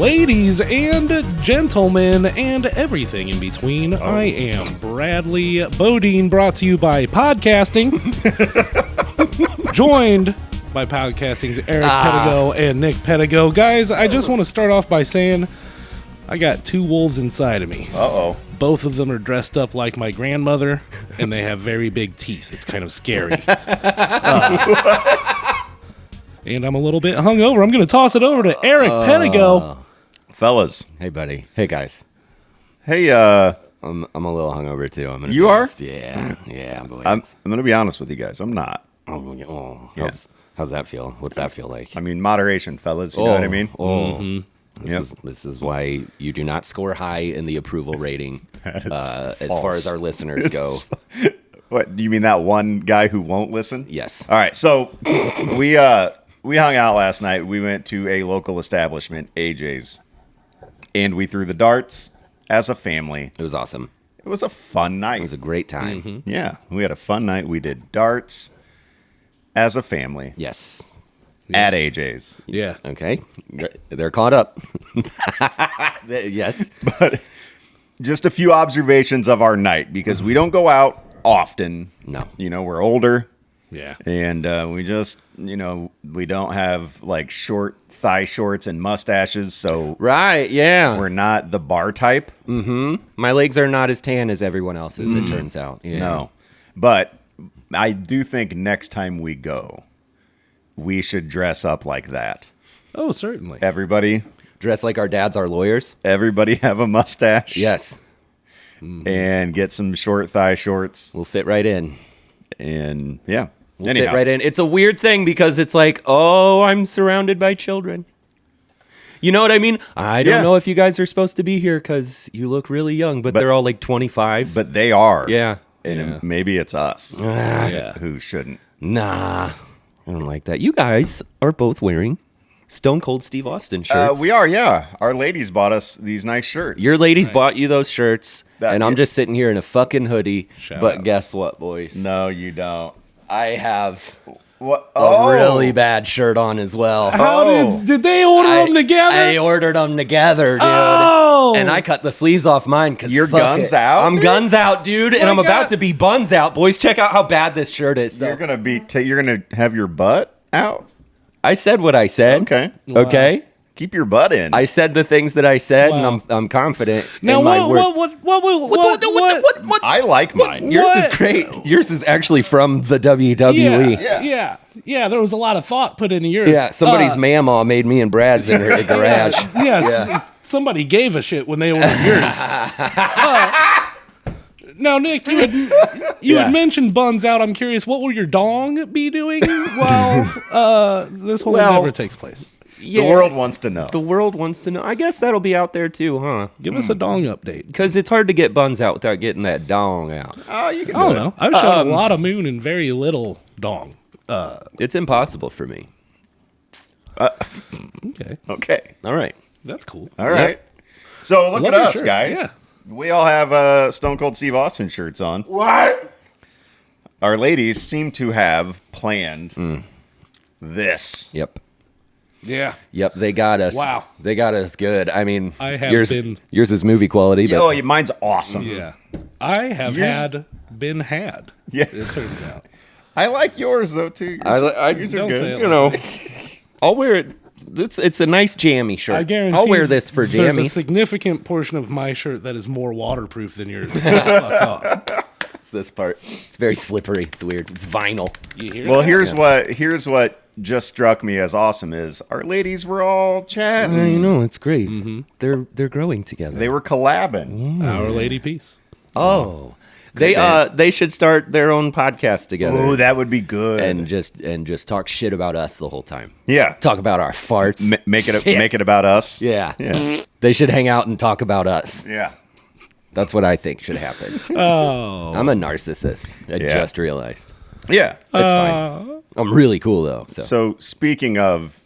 Ladies and gentlemen, and everything in between, I am Bradley Bodine, brought to you by Podcasting, joined by Podcasting's Eric Pedigo and Nick Pedigo. Guys, I just want to start off by saying I got two wolves inside of me. Uh-oh. Both of them are dressed up like my grandmother, and they have very big teeth. It's kind of scary. And I'm a little bit hungover. I'm going to toss it over to Eric Pedigo. Fellas. Hey, buddy. Hey, guys. Hey, I'm a little hungover, too. You are? Yeah, boy. I'm going to be honest with you guys. I'm not. How's that feel? What's that feel like? I mean, moderation, fellas. You know what I mean? This is why you do not score high in the approval rating as far as our listeners go. What, do you mean that one guy who won't listen? Yes. All right, so we hung out last night. We went to a local establishment, AJ's, and we threw the darts as a family. It was awesome. It was a fun night. It was a great time. Mm-hmm. Yeah, we had a fun night. We did darts as a family. Yes. At AJ's. Yeah. Okay. They're caught up. Yes. But just a few observations of our night, because we don't go out often. No. You know, we're older. Yeah. And we just, we don't have like short thigh shorts and mustaches. So Right, yeah. we're not the bar type. My legs are not as tan as everyone else's, it turns out. Yeah. No. But I do think next time we go, we should dress up like that. Oh, certainly. Everybody Dress like our dads are lawyers? have a mustache. Yes. And get some short thigh shorts. We'll fit right in. And yeah. We'll fit right in. It's a weird thing because it's like, oh, I'm surrounded by children. You know what I mean? I don't know if you guys are supposed to be here because you look really young, but they're all like 25. But they are. Yeah. And maybe it's us who shouldn't. Nah, I don't like that. You guys are both wearing Stone Cold Steve Austin shirts. We are, yeah. Our ladies bought us these nice shirts. Your ladies bought you those shirts, and I'm it- just sitting here in a fucking hoodie. Shout but outs. guess what, boys? No, you don't. I have What? a really bad shirt on as well. How did they order them together? I ordered them together, dude. Oh! And I cut the sleeves off mine because You're guns out, I'm dude? guns out, dude, and I'm God. about to be buns out, boys. Check out how bad this shirt is. Though. You're gonna be. You're gonna have your butt out. I said what I said. Okay. Okay. Keep your butt in. I said the things that I said, Wow. and I'm confident Now, in my words. what? I like mine. Yours What? is great. Yours is actually from the WWE. Yeah. There was a lot of thought put into yours. Yeah, somebody's mama made me and Brad's in her garage. Yes, somebody gave a shit when they ordered yours. Now, Nick, you had mentioned buns out. I'm curious, what will your dong be doing while this whole endeavor takes place? Yeah, The world wants to know. The world wants to know. I guess that'll be out there too, huh? Give us a dong update. Because it's hard to get buns out without getting that dong out. Oh, you can I do don't it. know. I've shot a lot of moon and very little dong. It's impossible for me. Okay, Okay. All right. that's cool. All right. So look Love at your us, shirt. guys. Yeah. We all have Stone Cold Steve Austin shirts on. What? Our ladies seem to have planned this. Yep. Yeah. Yep. They got us. Wow. They got us good. I mean, I have yours, been- yours is movie quality, but Oh, mine's awesome. Yeah. I have been had. Yeah. It turns out. I like yours though too. Yours are don't good. say it you know, I'll wear it. It's a nice jammy shirt. I guarantee I'll wear this for there's a jammies. significant portion of my shirt that is more waterproof than yours. Fuck off. It's this part. It's very slippery. It's weird. It's vinyl. You hear Well, that? here's what just struck me as awesome is our ladies were all chatting. I know it's great. They're growing together. They were collabing. Our Lady Peace. Oh, band. they should start their own podcast together. Oh, that would be good. and just talk shit about us the whole time. yeah, Talk about our farts. make Shit. it about us. Yeah. yeah, They should hang out and talk about us. yeah. That's what I think should happen. Oh. I'm a narcissist. I Yeah. just realized. Yeah. That's fine. I'm really cool though. So, So speaking of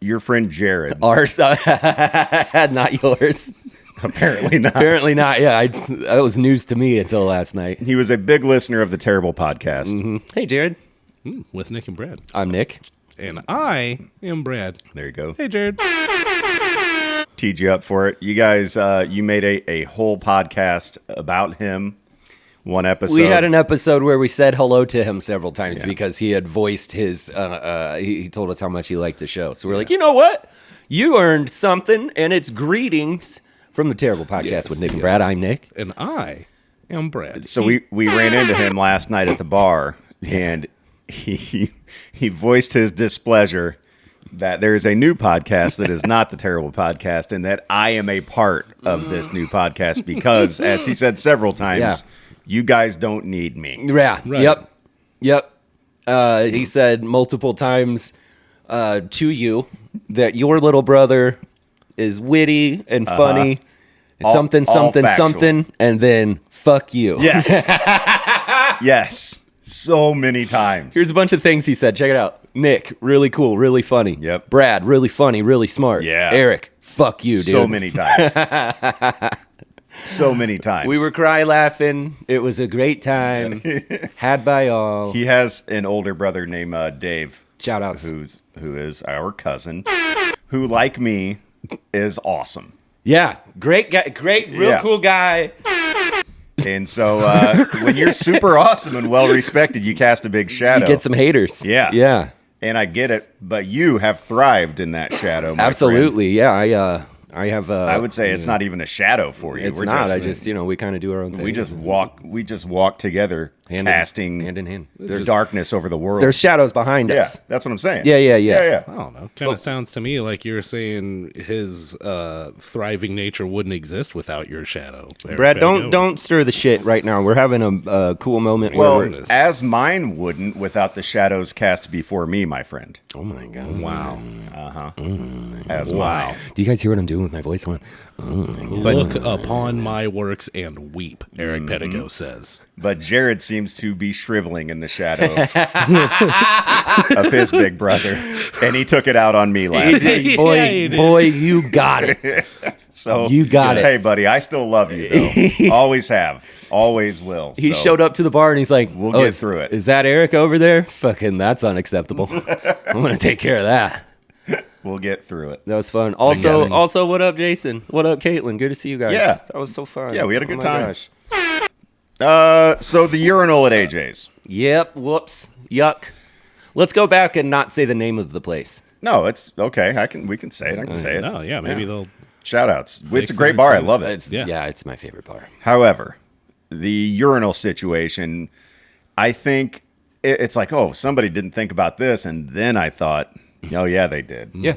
your friend Jared, ours, not yours. apparently not. Apparently not. Yeah, that was news to me until last night. He was a big listener of the Terrible podcast. Hey, Jared. With Nick and Brad. I'm Nick. And I am Brad. There you go. Hey, Jared. Teed you up for it. You guys, you made a whole podcast about him. One episode. We had an episode where we said hello to him several times because he had voiced his, he told us how much he liked the show. So we're like, you know what? You earned something, and it's greetings from the Terrible Podcast with Nick and Brad. I'm Nick. And I am Brad. So we ran into him last night at the bar, and he voiced his displeasure that there is a new podcast that is not the Terrible Podcast, and that I am a part of this new podcast because, as he said several times, you guys don't need me. Yeah. Right. Yep. He said multiple times to you that your little brother is witty and funny, something, and then fuck you. Yes. Yes. So many times. Here's a bunch of things he said. Check it out. Nick, really cool, really funny. Yep. Brad, really funny, really smart. Yeah. Eric, fuck you, dude. So many times. So many times. We were cry laughing. It was a great time. Had by all. He has an older brother named Dave. Shout outs. Who is our cousin, who, like me, is awesome. Yeah. Great guy. Great, real cool guy. And so when you're super awesome and well respected, you cast a big shadow. You get some haters. Yeah. Yeah. And I get it, but you have thrived in that shadow. My Absolutely. friend. Yeah. I have. I would say it's not even a shadow for you. It's not. I just, we kind of do our own thing. We just walk together, casting hand in hand. There's darkness over the world. There's shadows behind yeah, us. that's what I'm saying. Yeah. I don't know. Kind of sounds to me like you're saying his thriving nature wouldn't exist without your shadow. Brad, don't stir the shit right now. We're having a cool moment. Well, as mine wouldn't without the shadows cast before me, my friend. Oh my God! Wow. As wow. Do you guys hear what I'm doing with my voice on? Look upon my works and weep, Eric Pedigo says. But Jared seems to be shriveling in the shadow of his big brother, and he took it out on me last night. Boy, you got it. So you got it. Hey, buddy, I still love you, though. Always have, always will. He showed up to the bar and he's like, "We'll get through it." Is that Eric over there? Fucking, that's unacceptable. I'm gonna take care of that. We'll get through it. That was fun. Also, what up, Jason? What up, Caitlin? Good to see you guys. Yeah, that was so fun. Yeah, we had a good time. Gosh. So the urinal at AJ's. Yep. Whoops. Yuck. Let's go back and not say the name of the place. No, it's okay. We can say it. I can say it. No, yeah, maybe they'll. Shout outs. It's a great bar. I love it. It's my favorite bar. However, the urinal situation, I think it's like, oh, somebody didn't think about this. And then I thought, oh, yeah, they did. Yeah.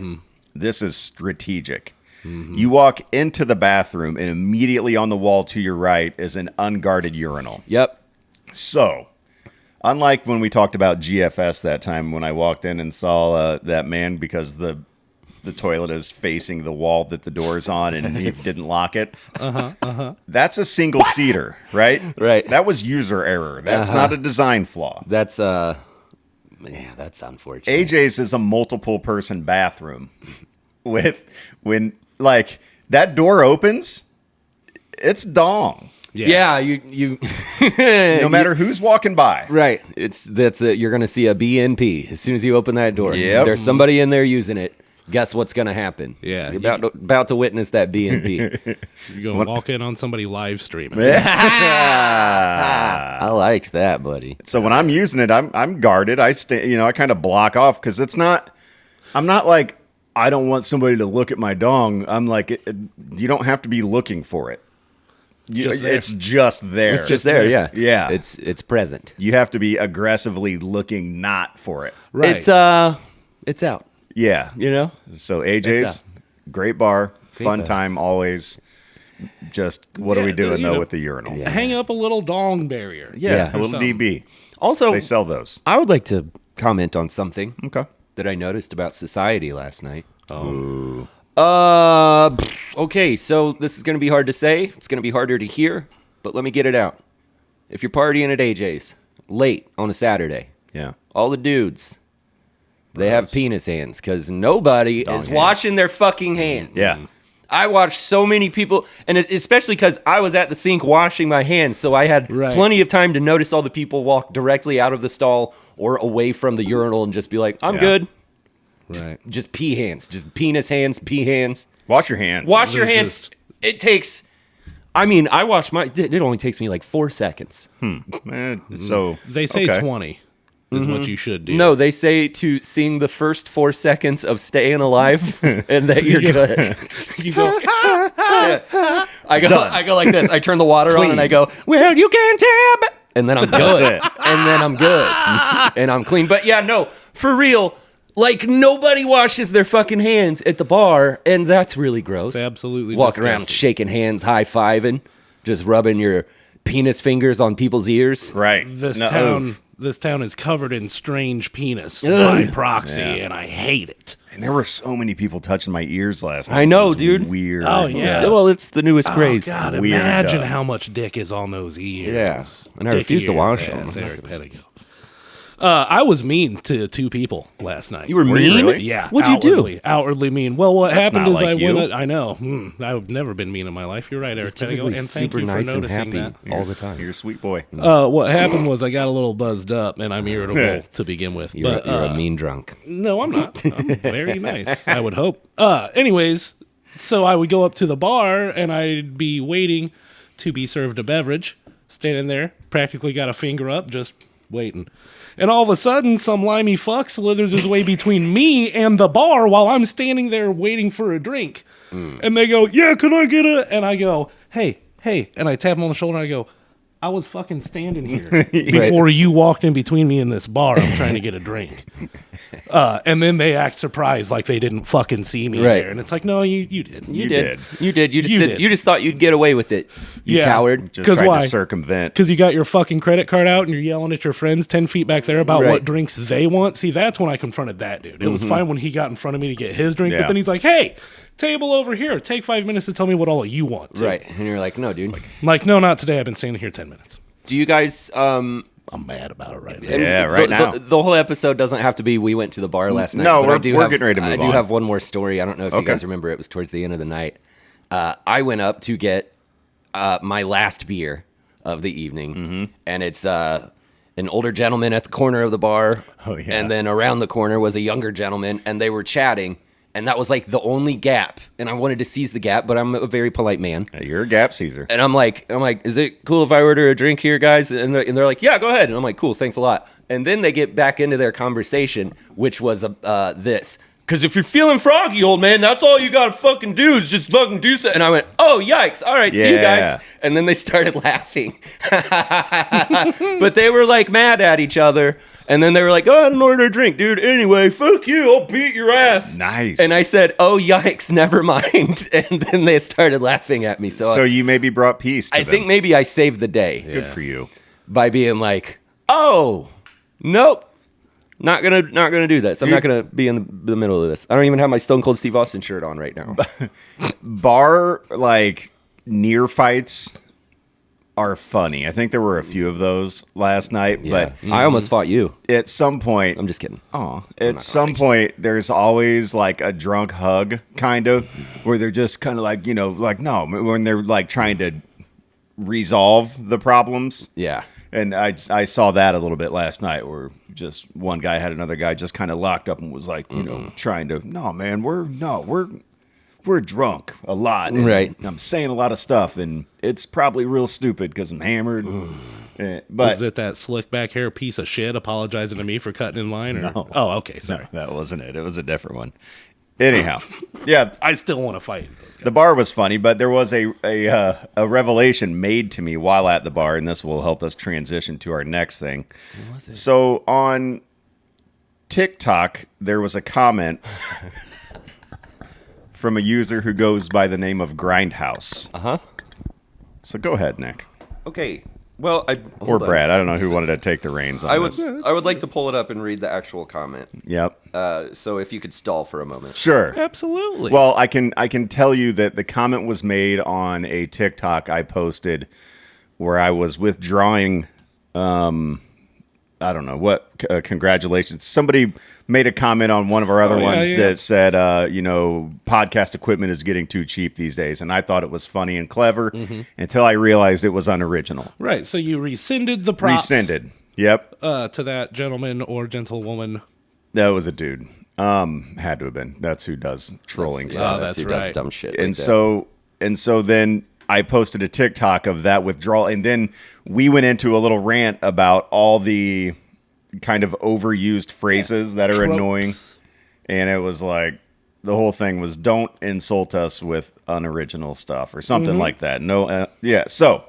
This is strategic. You walk into the bathroom and immediately on the wall to your right is an unguarded urinal. Yep. So, unlike when we talked about GFS that time when I walked in and saw that man because the toilet is facing the wall that the door is on and he didn't lock it. That's a single seater, right? Right. That was user error. That's not a design flaw. That's that's unfortunate. AJ's is a multiple person bathroom when like that door opens, it's dong. Yeah, you no matter who's walking by. Right. That's it. You're gonna see a BNP as soon as you open that door. Yep. If there's somebody in there using it, guess what's gonna happen? Yeah. You're about to witness that BNP. You're going to walk in on somebody live streaming. I liked that, buddy. So when I'm using it, I'm guarded. I I kind of block off because I'm not like I don't want somebody to look at my dong. I'm like you don't have to be looking for it. It's just there. It's just there. Yeah. Yeah. It's present. You have to be aggressively looking not for it. Right. It's out. Yeah. So AJ's great bar, fun time always. Just what are we doing though with the urinal? Yeah. Hang up a little dong barrier. Yeah, a little DB. Also, They sell those. I would like to comment on something Okay. that I noticed about society last night. Ooh. Okay, so this is going to be hard to say. It's going to be harder to hear, but let me get it out. If you're partying at AJ's late on a Saturday, Yeah. all the dudes, they have penis hands because nobody is hands. washing their fucking hands. Yeah. I watched so many people, and especially because I was at the sink washing my hands, so I had plenty of time to notice all the people walk directly out of the stall or away from the urinal and just be like, I'm good. Right. Just pee hands. Just penis hands, pee hands. Wash your hands. Wash your There's hands. just- It takes... I mean, I wash my... It only takes me like 4 seconds. So They say okay. 20 is what you should do. No, they say to sing the first 4 seconds of Staying Alive, and that you're good. You go, I go like this. I turn the water on and I go, well, you can tab. And then I'm good. That's it. And then I'm good. And I'm clean. But yeah, no, for real, like nobody washes their fucking hands at the bar. And that's really gross. It's absolutely Walking around disgusting. shaking hands, high-fiving, just rubbing your penis fingers on people's ears. Right. this No, town oof. this town is covered in strange penis by proxy, and I hate it. And there were so many people touching my ears last night. I know, It was dude. Weird. Oh, yeah. Well, it's the newest Oh, craze. God, Weird, imagine though. how much dick is on those ears. Yeah. And I Dick refuse to ears, wash ass them. Eric Pettigo. I was mean to 2 people last night. You were Were you mean? really? Yeah. What'd you do? Outwardly mean. Well, what That's happened not is like I went. you. I know. I've never been mean in my life. You're right, Eric Pettigo, Typically and thank super you for nice and noticing happy that. all the time. You're a sweet boy. What happened was I got a little buzzed up, and I'm irritable to begin with. You're but a mean drunk. no, I'm not. I'm very nice. I would hope. Anyways, so I would go up to the bar, and I'd be waiting to be served a beverage, standing there, practically got a finger up, just waiting. And all of a sudden, some limey fuck slithers his way between me and the bar while I'm standing there waiting for a drink. And they go, yeah, can I get a... And I go, hey. And I tap him on the shoulder and I go, I was fucking standing here before you walked in between me and this bar. I'm trying to get a drink. And then they act surprised like they didn't fucking see me Right. there. And it's like, no, you did. You did. did. You did. You just You did. did. You just thought you'd get away with it. You Yeah. coward. Just 'Cause tried why? to circumvent. Because you got your fucking credit card out and you're yelling at your friends 10 feet back there about Right. what drinks they want. See, that's when I confronted that dude. It was fine when he got in front of me to get his drink, Yeah. but then he's like, hey, table over here. Take 5 minutes to tell me what all you want. too." Right. And you're like, no, dude. I'm like, no, not today. I've been standing here 10 minutes. Do you guys... I'm mad about it right now. and Yeah, right now. The whole episode doesn't have to be we went to the bar last night. No, but we're- I do we're have, getting ready to I move do on. have one more story. I don't know if you Okay. guys remember. It was towards the end of the night. I went up to get my last beer of the evening, and it's an older gentleman at the corner of the bar. Oh, yeah. And then around the corner was a younger gentleman, and they were chatting. And that was like the only gap. And I wanted to seize the gap, but I'm a very polite man. Yeah, you're a gap Caesar. And I'm like, is it cool if I order a drink here, guys? And they're like, yeah, go ahead. And I'm like, cool, thanks a lot. And then they get back into their conversation, which was this. Because if you're feeling froggy, old man, that's all you got to fucking do is just fucking do so. And I went, oh, yikes. All right, see you Yeah. guys. And then they started laughing. But they were like mad at each other. And then they were like, go ahead and order a drink, dude. Anyway, fuck you. I'll beat your ass. Nice. And I said, oh, yikes, never mind. And then they started laughing at me. So you maybe brought peace to I them. think maybe I saved the day Good for you. by being like, oh, nope. Not gonna do this. I'm not gonna be in the middle of this. I don't even have my Stone Cold Steve Austin shirt on right now. Bar, like, near fights are funny. I think there were a few of those last night, But I almost fought you. but at some point... I'm just kidding. At some point, there's always like a drunk hug, kind of, where they're just kind of like, like, no, when they're like trying to resolve the problems. Yeah. And I saw that a little bit last night, where just one guy had another guy just kind of locked up and was like, trying to, no, man, we're drunk a lot. And Right. I'm saying a lot of stuff, and it's probably real stupid because I'm hammered. But Is it that slick back hair piece of shit apologizing to me for cutting in line? Or? No. Oh, okay. Sorry. that wasn't it. It was a different one. Anyhow, yeah, I still want to fight. the bar was funny, but there was a revelation made to me while at the bar, and this will help us transition to our next thing. What was it? So on TikTok, there was a comment from a user who goes by the name of Grindhouse. Uh-huh. So go ahead, Nick. Okay. Well, Or hold on. Brad. I don't know who wanted to take the reins on I would this. like to pull it up and read the actual comment. Yep. So if you could stall for a moment. Sure. Absolutely. Well, I can tell you that the comment was made on a TikTok I posted where I was withdrawing. I don't know what. Congratulations! Somebody made a comment on one of our other ones that said, podcast equipment is getting too cheap these days, and I thought it was funny and clever until I realized it was unoriginal. right. So you rescinded the props. Rescinded. Yep, To that gentleman or gentlewoman. that was a dude. Had to have been. That's who does trolling stuff. that's who right. does dumb shit. And like that. so then I posted a TikTok of that withdrawal, and then we went into a little rant about all the kind of overused phrases that are Tropes. annoying, and it was like the whole thing was don't insult us with unoriginal stuff or something like that. No, yeah. So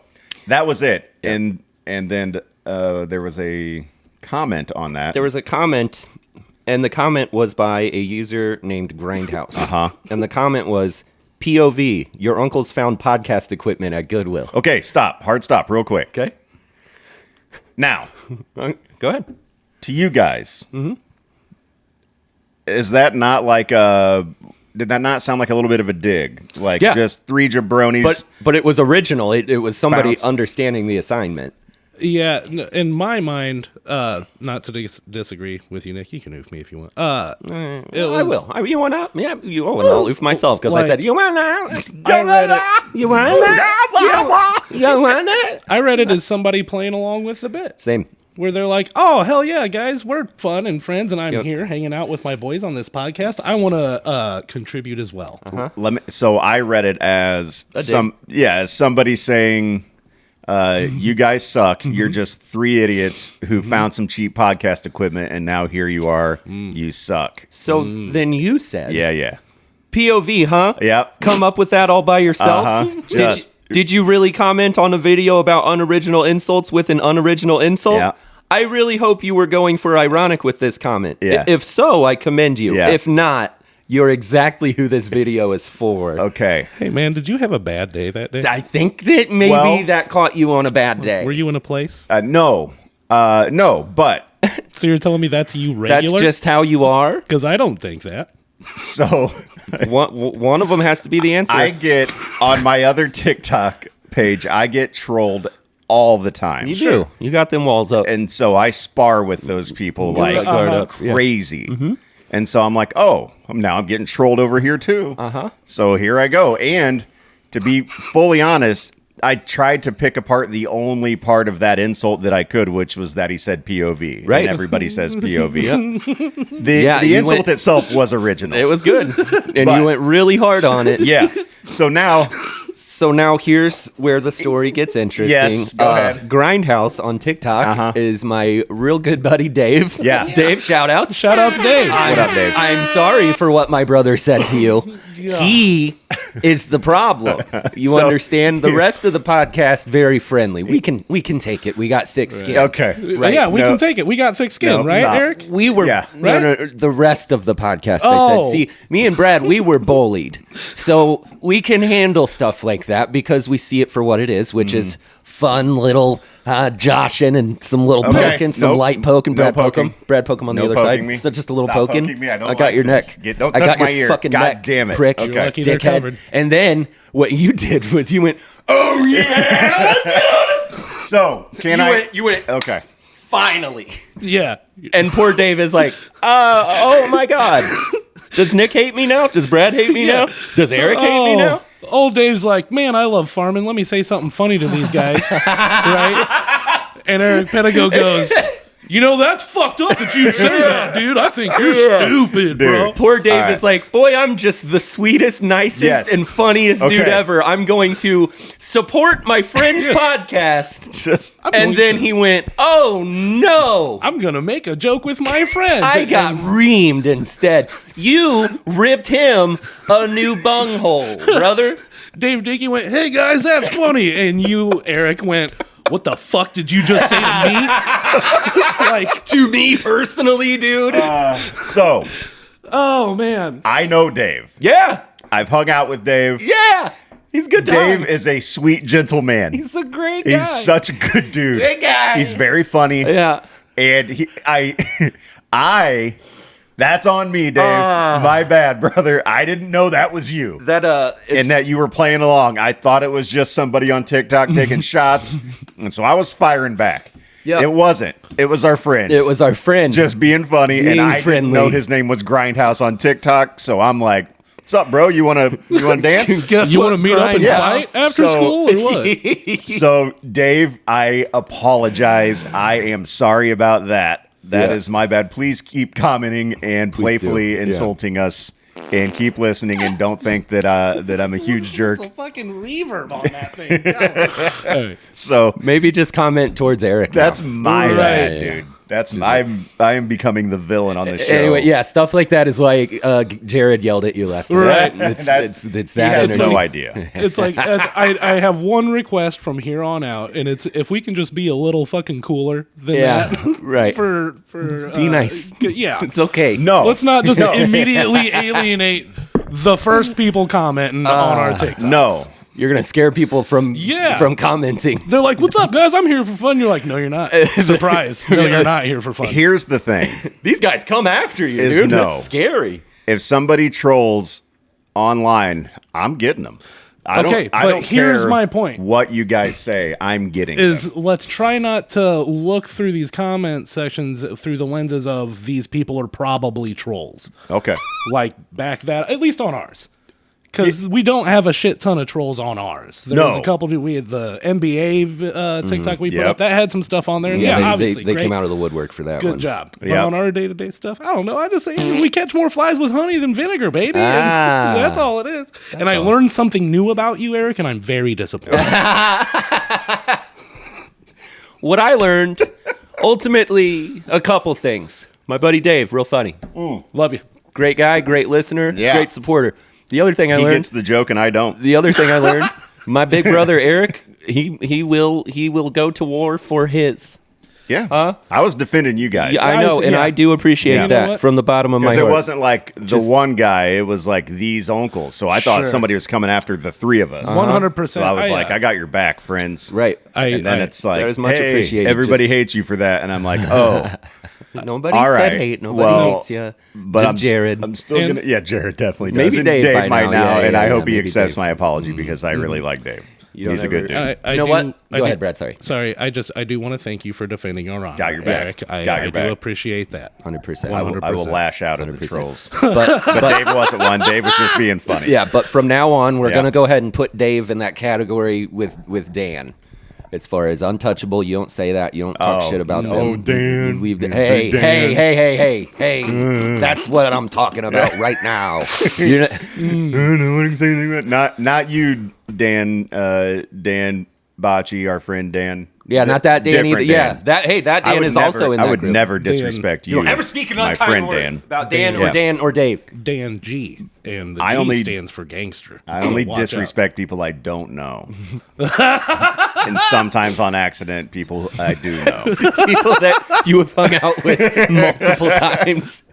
that was it, and then there was a comment on that. There was a comment, and the comment was by a user named Grindhouse. And the comment was, POV, your uncle's found podcast equipment at Goodwill. Okay, stop. Hard stop real quick. Okay. Now, Go ahead. to you guys, is that not like a... Did that not sound like a little bit of a dig? Like just three jabronis? But it was original. It was somebody Found- understanding the assignment. Yeah, in my mind, not to disagree with you, Nick. You can oof me if you want. I will. You want to? Yeah, you will. And I'll oof myself because I like, said, you want to? I read it. You want to? You want to? I read it as somebody playing along with the bit, Same. where they're like, "Oh hell yeah, guys, we're fun and friends, and I'm here hanging out with my boys on this podcast. I want to contribute as well." So I read it as as somebody saying, "You guys suck. You're just three idiots who found some cheap podcast equipment, and now here you are. You suck." So then you said, Yeah. POV, huh? Yep. Come up with that all by yourself? Did you really comment on a video about unoriginal insults with an unoriginal insult? Yeah. I really hope you were going for ironic with this comment. Yeah. If so, I commend you. Yeah. If not, you're exactly who this video is for. Okay. Hey man, did you have a bad day that day? I think that maybe Well- that caught you on a bad day. Were you in a place? No, but So you're telling me that's you regular? That's just how you are? Because I don't think that. so One of them has to be the answer. I get on my other TikTok page, I get trolled all the time. you do. You got them walls up. And so I spar with those people like guard up. Yeah. crazy. And so I'm like, oh, now I'm getting trolled over here too. So here I go. And to be fully honest, I tried to pick apart the only part of that insult that I could, which was that he said POV. Right. And everybody says POV. The you insult went- itself was original. It was good. And But- you went really hard on it. Yeah. So now... So now here's where the story gets interesting. Yes, go ahead. Grindhouse on TikTok is my real good buddy Dave. Yeah. Dave, shout outs. Shout out to Dave. What up, Dave? I'm sorry for what my brother said to you. He is the problem. You So- understand? The rest of the podcast very friendly. We can take it. We got thick skin. Okay. Right. Yeah, we No. can take it. We got thick skin, No, right, stop. Eric? We were Yeah. no, the rest of the podcast. I Oh. said, see, me and Brad, we were bullied, so we can handle stuff like that because we see it for what it is, which is fun little joshing and some little Okay. poking, some Nope. light poking. No Brad poke poking. him. Brad poke him on No the other poking side. me. So just a little Stop poking. poking me. I don't got like your this. neck. Don't I touch got my your ear. fucking God neck, damn it. prick. Okay. You're lucky they're Dickhead. covered. And then what you did was you went, oh yeah. So, You went, Okay. finally. Yeah. And poor Dave is like, oh my God. Does Nick hate me now? Does Brad hate me now? Does Eric hate me now? Old Dave's like, man, I love farming. Let me say something funny to these guys. Right? And Eric Pedigo goes, you know, that's fucked up that you say that, dude. I think you're stupid, bro. Poor Dave All is right. like, boy, I'm just the sweetest, nicest, Yes. and funniest dude Okay. ever. I'm going to support my friend's podcast. Just And then he went, oh no. I'm going to make a joke with my friends. I got reamed instead. You ripped him a new bunghole, brother. Dave Dickey went, hey, guys, that's funny. And you, Eric, went, what the fuck did you just say to me? Like, To me personally, dude. so oh, man. I know Dave. Yeah. I've hung out with Dave. Yeah. He's a good time. Dave is a sweet, gentle man. He's a great guy. He's such a good dude. Great guy. He's very funny. Yeah. And that's on me, Dave. My bad, brother. I didn't know that was you. That And that you were playing along. I thought it was just somebody on TikTok taking shots. And so I was firing back. Yeah. It wasn't. It was our friend. it was our friend. Just being funny. Being and I friendly. didn't know his name was Grindhouse on TikTok. So I'm like, what's up, bro? You wanna dance? Guess You what, want to meet up and Grindhouse? fight after So- school or what? So, Dave, I apologize. I am sorry about that. That Yeah. is my bad. Please keep commenting and playfully do. Yeah. insulting us, and keep listening. And don't think that I'm a huge jerk. The fucking reverb on that thing. God. Anyway, So Maybe just comment towards Eric. that's now. my Right. bad, dude. That's I am becoming the villain on this show. Anyway, yeah, stuff like that is why Jared yelled at you last night. Right. It's He that has energy. no idea. it's like I have one request from here on out, and it's if we can just be a little fucking cooler than Yeah, that. right. For Be nice. Yeah. It's okay. No, Let's not just immediately alienate the first people commenting on our TikToks. no. You're gonna scare people from Yeah. from commenting. They're like, "What's up, guys? I'm here for fun." You're like, "No, you're not." Surprise! No, you're not here for fun. Here's the thing: These guys come after you, Is dude. no. That's scary. if somebody trolls online, I'm getting them. I Okay, I but don't here's care my point. What you guys say, I'm getting them. Is let's try not to look through these comment sections through the lenses of these people are probably trolls. Okay. Like back that at least on ours. Because we don't have a shit ton of trolls on ours. There was No. a couple. We had the NBA TikTok we put Yep. up that had some stuff on there. And yeah, they, obviously, they great. came out of the woodwork for that Good one. job. But Yep. on our day-to-day stuff, I don't know. I just say we catch more flies with honey than vinegar, baby. And Ah. that's all it is. And I learned something new about you, Eric, and I'm very disappointed. What I learned, ultimately, a couple things. My buddy Dave, real funny. Love you. Great guy, great listener, Yeah. great supporter. The other thing I He learned, gets the joke and I don't. the other thing I learned, my big brother Eric, he will go to war for his. Yeah. I was defending you guys. Yeah, I know, and yeah. I do appreciate Yeah. You know that what? from the bottom of my Because it heart. wasn't like the one guy, it was like these uncles. So I thought Sure. somebody was coming after the three of us. 100%. So I was like, I got your back, friends. Right. And then it's like, That is much hey, appreciated. everybody Just- hates you for that. And I'm like, oh, Nobody all said right. hate. Nobody Well, hates you. but Just Jared. I'm still And- going to, yeah, Jared definitely does. Maybe And Dave by might now. now. Yeah, and I yeah, hope he maybe accepts Dave. my apology because I really like Dave. You He's a don't good ever- dude. I You know do- what? I Go do- ahead, Brad. Sorry. Sorry, I do want to thank you for defending your honor. Got your back. Eric. I Got your back. do appreciate that. 100%. I will 100%. lash out at the 100%. trolls. But But Dave wasn't one. Dave was just being funny. yeah, but from now on, we're Yeah. gonna go ahead and put Dave in that category with Dan. As far as untouchable, you don't say that. You don't talk Oh, shit about no, them. Dan. You leave the, Dan. hey. That's what I'm talking about right now. You're not, I don't know what I can say anything about. Not you, Dan. Dan Bocci, our friend Dan. yeah, not that Dan Different either. Yeah, Dan. that I Dan would is never, also in I that would group. never disrespect you. You don't ever speak an my unkind friend word Dan. about Dan Dan. or Yeah. Dan or Dave. Dan G. And the I G only- stands for gangster. I only So watch out. disrespect people I don't know, and sometimes on accident, people I do know. People that you have hung out with multiple times.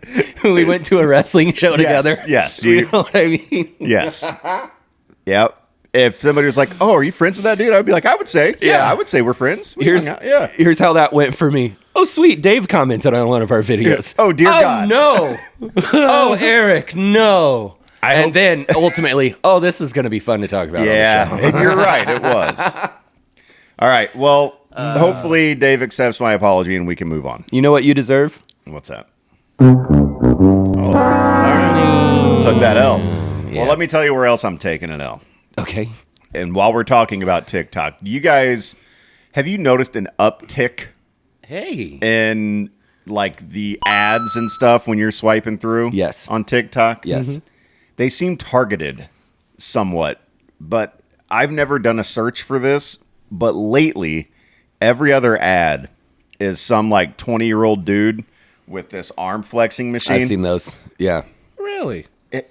We went to a wrestling show together. Yes, You know what I mean? yes, yep. If somebody was like, "Oh, are you friends with that dude?" I'd be like, "I would say, yeah, I would say we're friends." We Here's hung out, yeah. here's how that went for me. Oh, sweet. Dave commented on one of our videos. Oh, dear God. no. Oh, Eric, no. And then ultimately, oh, this is going to be fun to talk about. on the show. Yeah, you're right. It was. All right. Well, hopefully Dave accepts my apology and we can move on. You know what you deserve? What's that? Oh, all right. Took that L. Well, let me tell you where else I'm taking an L. Okay. And while we're talking about TikTok, you guys, have you noticed an uptick Hey. in like the ads and stuff when you're swiping through? Yes. On TikTok? Yes. They seem targeted somewhat, but I've never done a search for this. But lately, every other ad is some like 20-year-old dude with this arm flexing machine. I've seen those. Yeah. Really?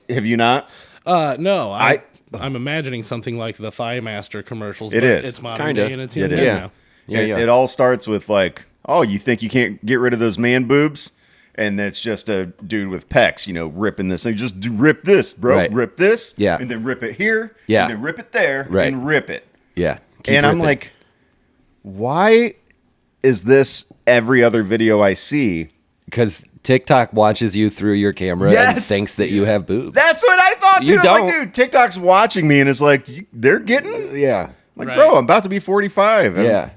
Have you not? No. I'm imagining something like the Thigh Master commercials. It but is. It's modern Kinda. day and it's It in is. now. Yeah, it, yeah. it all starts with like, oh, you think you can't get rid of those man boobs? And then it's just a dude with pecs, ripping this thing. Just rip this, bro. Right. Rip this. Yeah. And then rip it here. Yeah. And then rip it there. Right. And rip it. Yeah. Keep And I'm ripping. like, why is this every other video I see? because TikTok watches you through your camera and Yes. thinks that you have boobs. That's what I thought too. You I'm don't. like, dude, TikTok's watching me and it's like, they're getting? Yeah. Like, Right. bro, I'm about to be 45. And Yeah.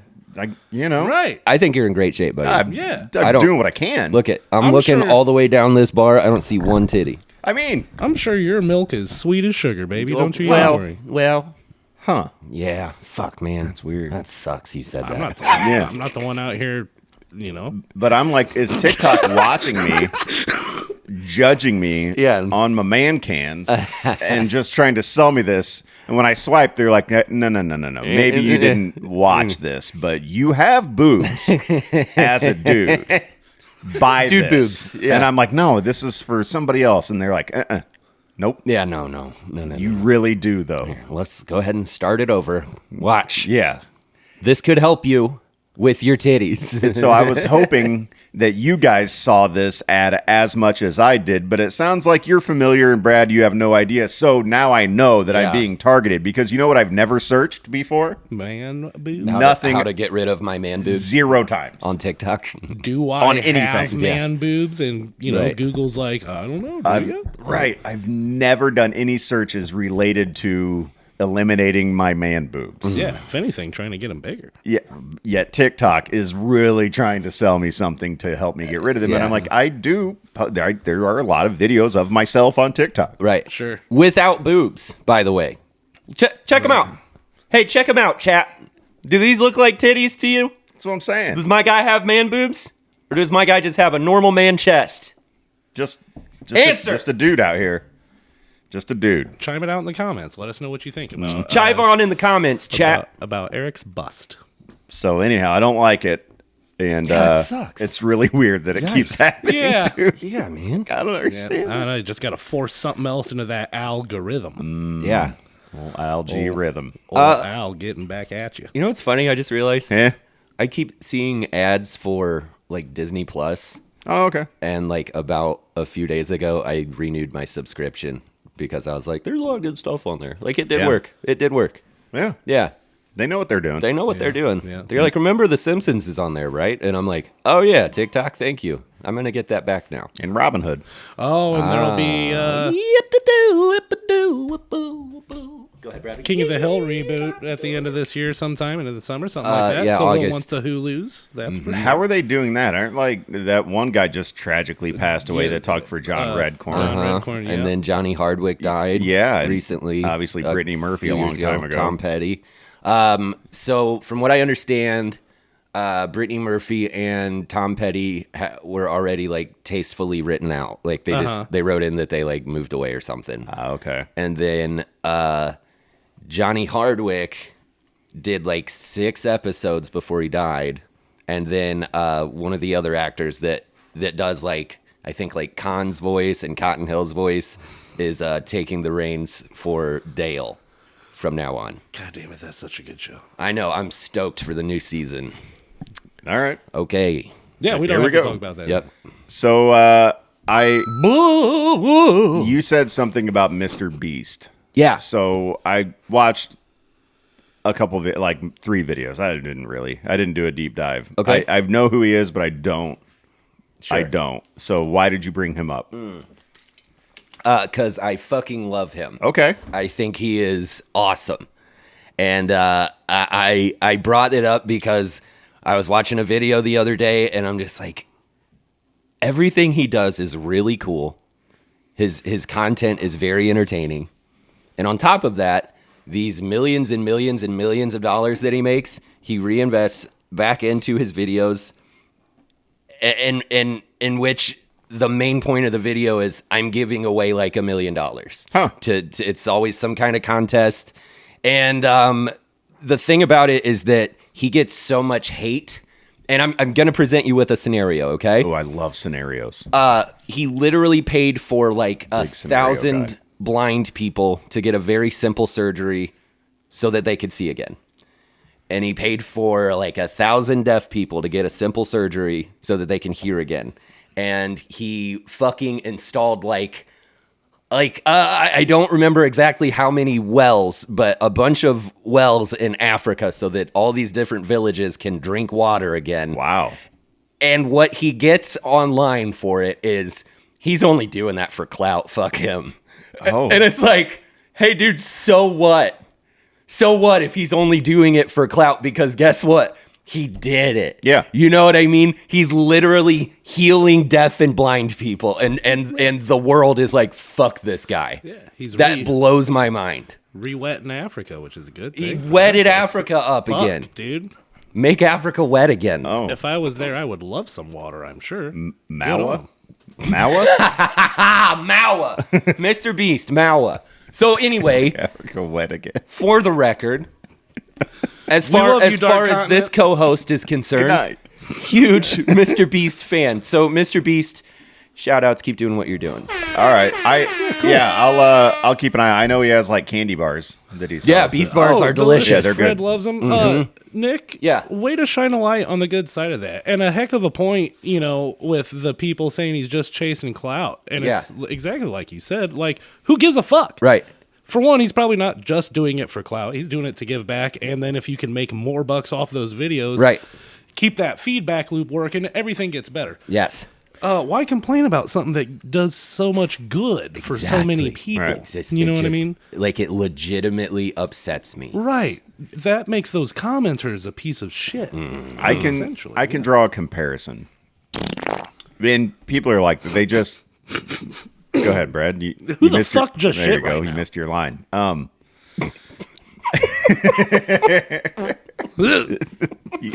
Right. I think you're in great shape, buddy. I'm, Yeah. I'm I don't- doing what I can. Look at, I'm I'm looking sure- all the way down this bar. I don't see one titty. I mean, I'm sure your milk is sweet as sugar, baby. Don't you well, worry. well, huh. yeah. Fuck, man. That's weird. That sucks. You said I'm that. not, Yeah. I'm not the one out here you know. But I'm like, is TikTok watching me, judging me on my man cans, and just trying to sell me this? And when I swipe, they're like, no. Maybe you didn't watch this, but you have boobs as a dude. Buy Dude this. boobs. Yeah. And I'm like, no, this is for somebody else. And they're like, nope. Yeah, no. You really do, though. Let's go ahead and start it over. Watch. Yeah. This could help you with your titties. And so I was hoping that you guys saw this ad as much as I did, but it sounds like you're familiar, and Brad, you have no idea. So now I know that I'm being targeted, because you know what I've never searched before? Man boobs. Nothing. How to get rid of my man boobs. 0 times. On TikTok. Do I On have anything, man boobs? And, you know, Right. Google's like, I don't know. Do you? Right. I've never done any searches related to eliminating my man boobs. Yeah, if anything, trying to get them bigger. Yet TikTok is really trying to sell me something to help me get rid of them. And I'm like, there are a lot of videos of myself on TikTok. Right. Sure. Without boobs, by the way. Check them out. Hey, check them out, chat. Do these look like titties to you? That's what I'm saying. Does my guy have man boobs? Or does my guy just have a normal man chest? Just Answer. just a dude out here. Just a dude. Chime it out in the comments. Let us know what you think about Chive on in the comments, chat. about Eric's bust. So anyhow, I don't like it. And Yeah, it sucks. It's really weird that it keeps happening. Yeah. Too. Yeah, man. I don't understand. I don't know. You just got to force something else into that algorithm. Yeah. Algae rhythm. Old Al getting back at you. You know what's funny? I just realized Eh? I keep seeing ads for like Disney Plus, Oh, okay. and like about a few days ago, I renewed my subscription because I was like, "There's a lot of good stuff on there." Like it did Yeah. work. It did work. Yeah. Yeah, They know what they're doing. they know what they're doing. yeah. They're like, "Remember The Simpsons is on there, right?" And I'm like, "Oh yeah, TikTok. Thank you. I'm gonna get that back now." In Robin Hood. Oh, and there'll be Go ahead, Brad. King of the Hill reboot at the end of this year sometime, into the summer, something like that. Yeah, so we'll August. want the Hulu's. That's pretty How are they doing that? Aren't like that one guy just tragically passed away that talked for John Redcorn? John Redcorn, yeah. And then Johnny Hardwick died. Yeah, and recently. obviously Brittany Murphy few a long years time ago. Tom Petty. So from what I understand, Brittany Murphy and Tom Petty were already like tastefully written out. Like they wrote in that they like moved away or something. Okay. And then Johnny Hardwick did like 6 episodes before he died. And then one of the other actors that does like, I think like Khan's voice and Cotton Hill's voice is taking the reins for Dale from now on. God damn it, that's such a good show. I know, I'm stoked for the new season. All right. Okay. Yeah, we don't Here have we to go. talk about that. Yep. So you said something about Mr. Beast. Yeah. So I watched a couple of like 3 videos. I didn't do a deep dive. Okay. I know who he is, but I don't. Sure. I don't. So why did you bring him up? Because I fucking love him. Okay. I think he is awesome. And I brought it up because I was watching a video the other day and I'm just like, everything he does is really cool. His content is very entertaining. And on top of that, these millions and millions and millions of dollars that he makes, he reinvests back into his videos in which the main point of the video is I'm giving away like $1 million. Huh. It's always some kind of contest. And the thing about it is that he gets so much hate. And I'm going to present you with a scenario, okay? Oh, I love scenarios. He literally paid for like Big scenario 1,000 guy. blind people to get a very simple surgery so that they could see again. And he paid for like 1,000 deaf people to get a simple surgery so that they can hear again. And he fucking installed I don't remember exactly how many wells, but a bunch of wells in Africa so that all these different villages can drink water again. Wow. And what he gets online for it is he's only doing that for clout. Fuck him. Oh. And it's like, hey, dude, so what? So what if he's only doing it for clout? Because guess what? He did it. Yeah. You know what I mean? He's literally healing deaf and blind people. And the world is like, fuck this guy. Yeah, he's that blows my mind. re-wet in Africa, which is a good He thing. wetted Africa up Fuck, again. dude. Make Africa wet again. Oh, If I was there, I would love some water, I'm sure. Maua? Maua? Maua. Mr. Beast, Maua. So anyway, Africa wet again. for the record, as We far love you, as Dark far as Continent. this co-host is Good concerned, night. huge Mr. Beast fan. So Mr. Beast, shout outs, keep doing what you're doing. All right. I'll keep an eye. I know he has like candy bars that he sells. Yeah, Beast bars are delicious. Yeah, they're Fred good. loves them. Nick, Yeah. way to shine a light on the good side of that. And a heck of a point, with the people saying he's just chasing clout. And it's exactly like you said. Like, who gives a fuck? Right. For one, he's probably not just doing it for clout. He's doing it to give back. And then if you can make more bucks off those videos, Right. keep that feedback loop working, everything gets better. Yes. Why complain about something that does so much good for so many people? Right. You know what I mean? Like, it legitimately upsets me. Right. That makes those commenters a piece of shit. I can draw a comparison. And people are like, they just go ahead, Brad. You Who the missed your- fuck just there shit you go. right You now? missed your line. You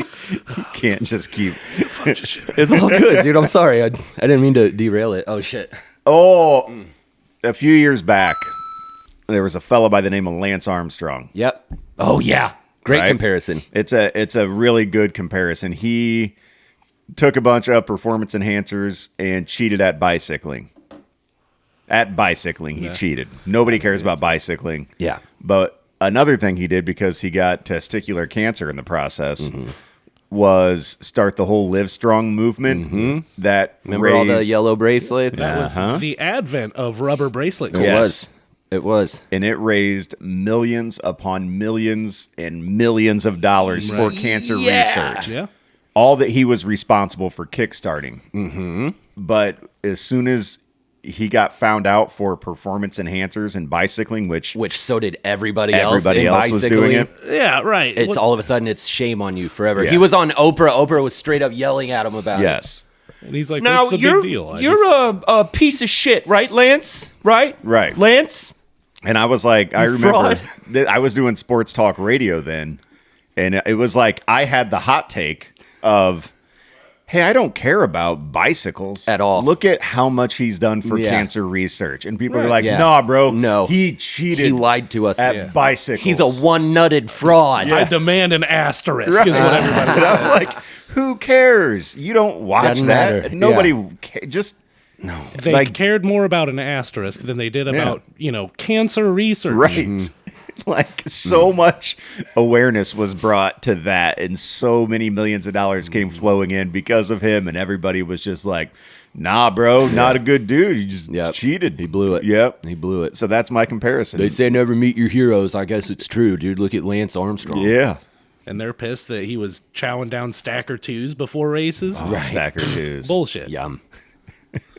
can't just keep. It's all good, dude. I'm sorry. I didn't mean to derail it. Oh, shit. Oh, a few years back, there was a fella by the name of Lance Armstrong. Yep. Oh, yeah. Great Right? comparison. It's a really good comparison. He took a bunch of performance enhancers and cheated at bicycling. At bicycling, he cheated. Nobody cares about bicycling. Yeah. But another thing he did, because he got testicular cancer in the process, was start the whole Live Strong movement. That Remember raised, all the yellow bracelets? That was the advent of rubber bracelet. It culture. was. It was. and it raised millions upon millions and millions of dollars for cancer research. Yeah. All that he was responsible for kickstarting. But as soon as he got found out for performance enhancers and bicycling, which So did everybody else. everybody in else was doing bicycling. it. Yeah, right. It's What's- all of a sudden, it's shame on you forever. Yeah. He was on Oprah. Oprah was straight up yelling at him about it. Yes. And he's like, Now, what's the you're, big deal? you're a piece of shit, right, Lance? Right? Right. Lance? And I was like, I You remember fraud. that I was doing sports talk radio then. And it was like, I had the hot take of, hey, I don't care about bicycles At all. Look at how much he's done for Yeah. cancer research. And people are Right. like, Yeah. nah, bro. No. He cheated. He lied to us. at Yeah. bicycles. He's a one-nutted fraud. I demand an asterisk is what everybody And I'm like, who cares? You don't watch Doesn't that. matter. Nobody just They like- cared more about an asterisk than they did about, cancer research. right. Mm-hmm. Like so much awareness was brought to that, and so many millions of dollars came Mm-hmm. flowing in because of him, and everybody was just like, "Nah, bro, not a good dude. You just Yep. cheated. He blew it. Yep, He blew it. So that's my comparison. They say never meet your heroes. I guess it's true, dude. Look at Lance Armstrong. yeah, And they're pissed that he was chowing down stacker twos before races. stacker twos. Bullshit. Yum.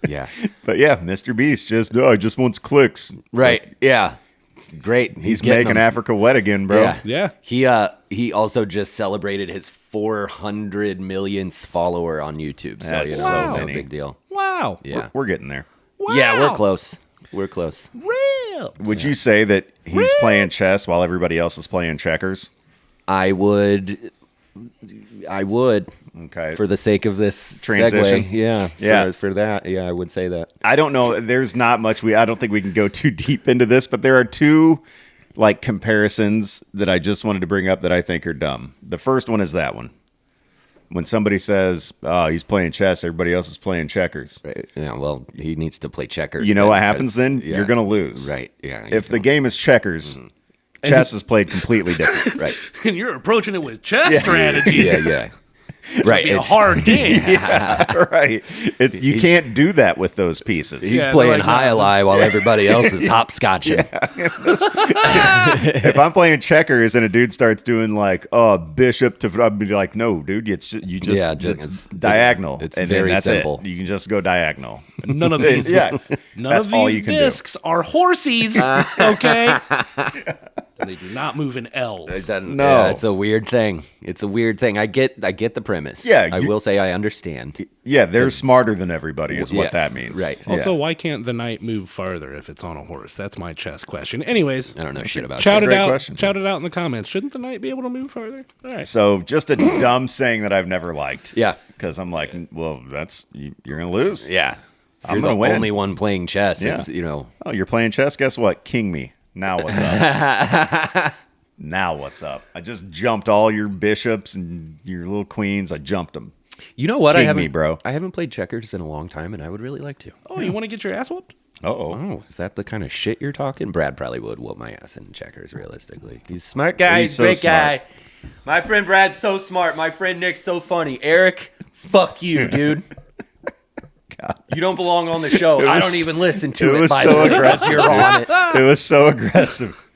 Yeah. But yeah, Mr. Beast just wants clicks. Right. Yeah. It's great. He's getting making them. Africa wet again, bro. Yeah. Yeah. He also just celebrated his 400 millionth follower on YouTube. So That's you know, so no many. big deal. Wow. Yeah. We're getting there. Yeah, we're close. We're close. Real. Would you say that he's playing chess while everybody else is playing checkers? I would Okay. for the sake of this Transition? segue. Yeah. Yeah. For that. Yeah, I would say that. I don't know. There's not much. I don't think we can go too deep into this, but there are two like comparisons that I just wanted to bring up that I think are dumb. The first one is that one. When somebody says, "Oh, he's playing chess," everybody else is playing checkers. Right. Yeah. Well, he needs to play checkers. You know then, what happens 'cause- then? yeah. You're gonna lose. Right. Yeah. If the game is checkers, chess is played completely different. right. And you're approaching it with chess strategies. Yeah. Yeah. Right. Be a it's- hard game. Right. You can't do that with those pieces. He's Yeah, playing they're like, high no, lie while everybody else is hopscotching. If I'm playing checkers and a dude starts doing like, "Oh, bishop to," I'd be like, "No, dude, you just Yeah, it's diagonal. it's and very then that's simple. It. You can just go diagonal. None of these. Yeah, None that's of all these you can do. discs are horsies. Okay. They do not move in L's. No. Yeah, it's a weird thing. It's a weird thing. I get the premise. Yeah, I will say I understand. Yeah, they're smarter than everybody is what Yes, that means. right. Also, Yeah. why can't the knight move farther if it's on a horse? That's my chess question. Anyways, I don't know shit about shout it. it Great out. question. Shout it out in the comments. Shouldn't the knight be able to move farther? All right. So just a dumb saying that I've never liked. Yeah. Because I'm like, well, you're going to lose. Yeah. If I'm you're the gonna win. only one playing chess, Yeah. it's, Oh, you're playing chess? Guess what? King me. Now what's up? Now what's up? I just jumped all your bishops and your little queens. I jumped them. You know what? King I haven't, me, bro. I haven't played checkers in a long time, and I would really like to. Oh, you want to get your ass whooped? Uh-oh. Oh, is that the kind of shit you're talking? Brad probably would whoop my ass in checkers, realistically. He's a smart guy. He's He's so a great smart. guy. My friend Brad's so smart. My friend Nick's so funny. Eric, fuck you, dude. You don't belong on the show. I was- don't even listen to it it, was by so the way, because aggressive. you're on it. It was so aggressive.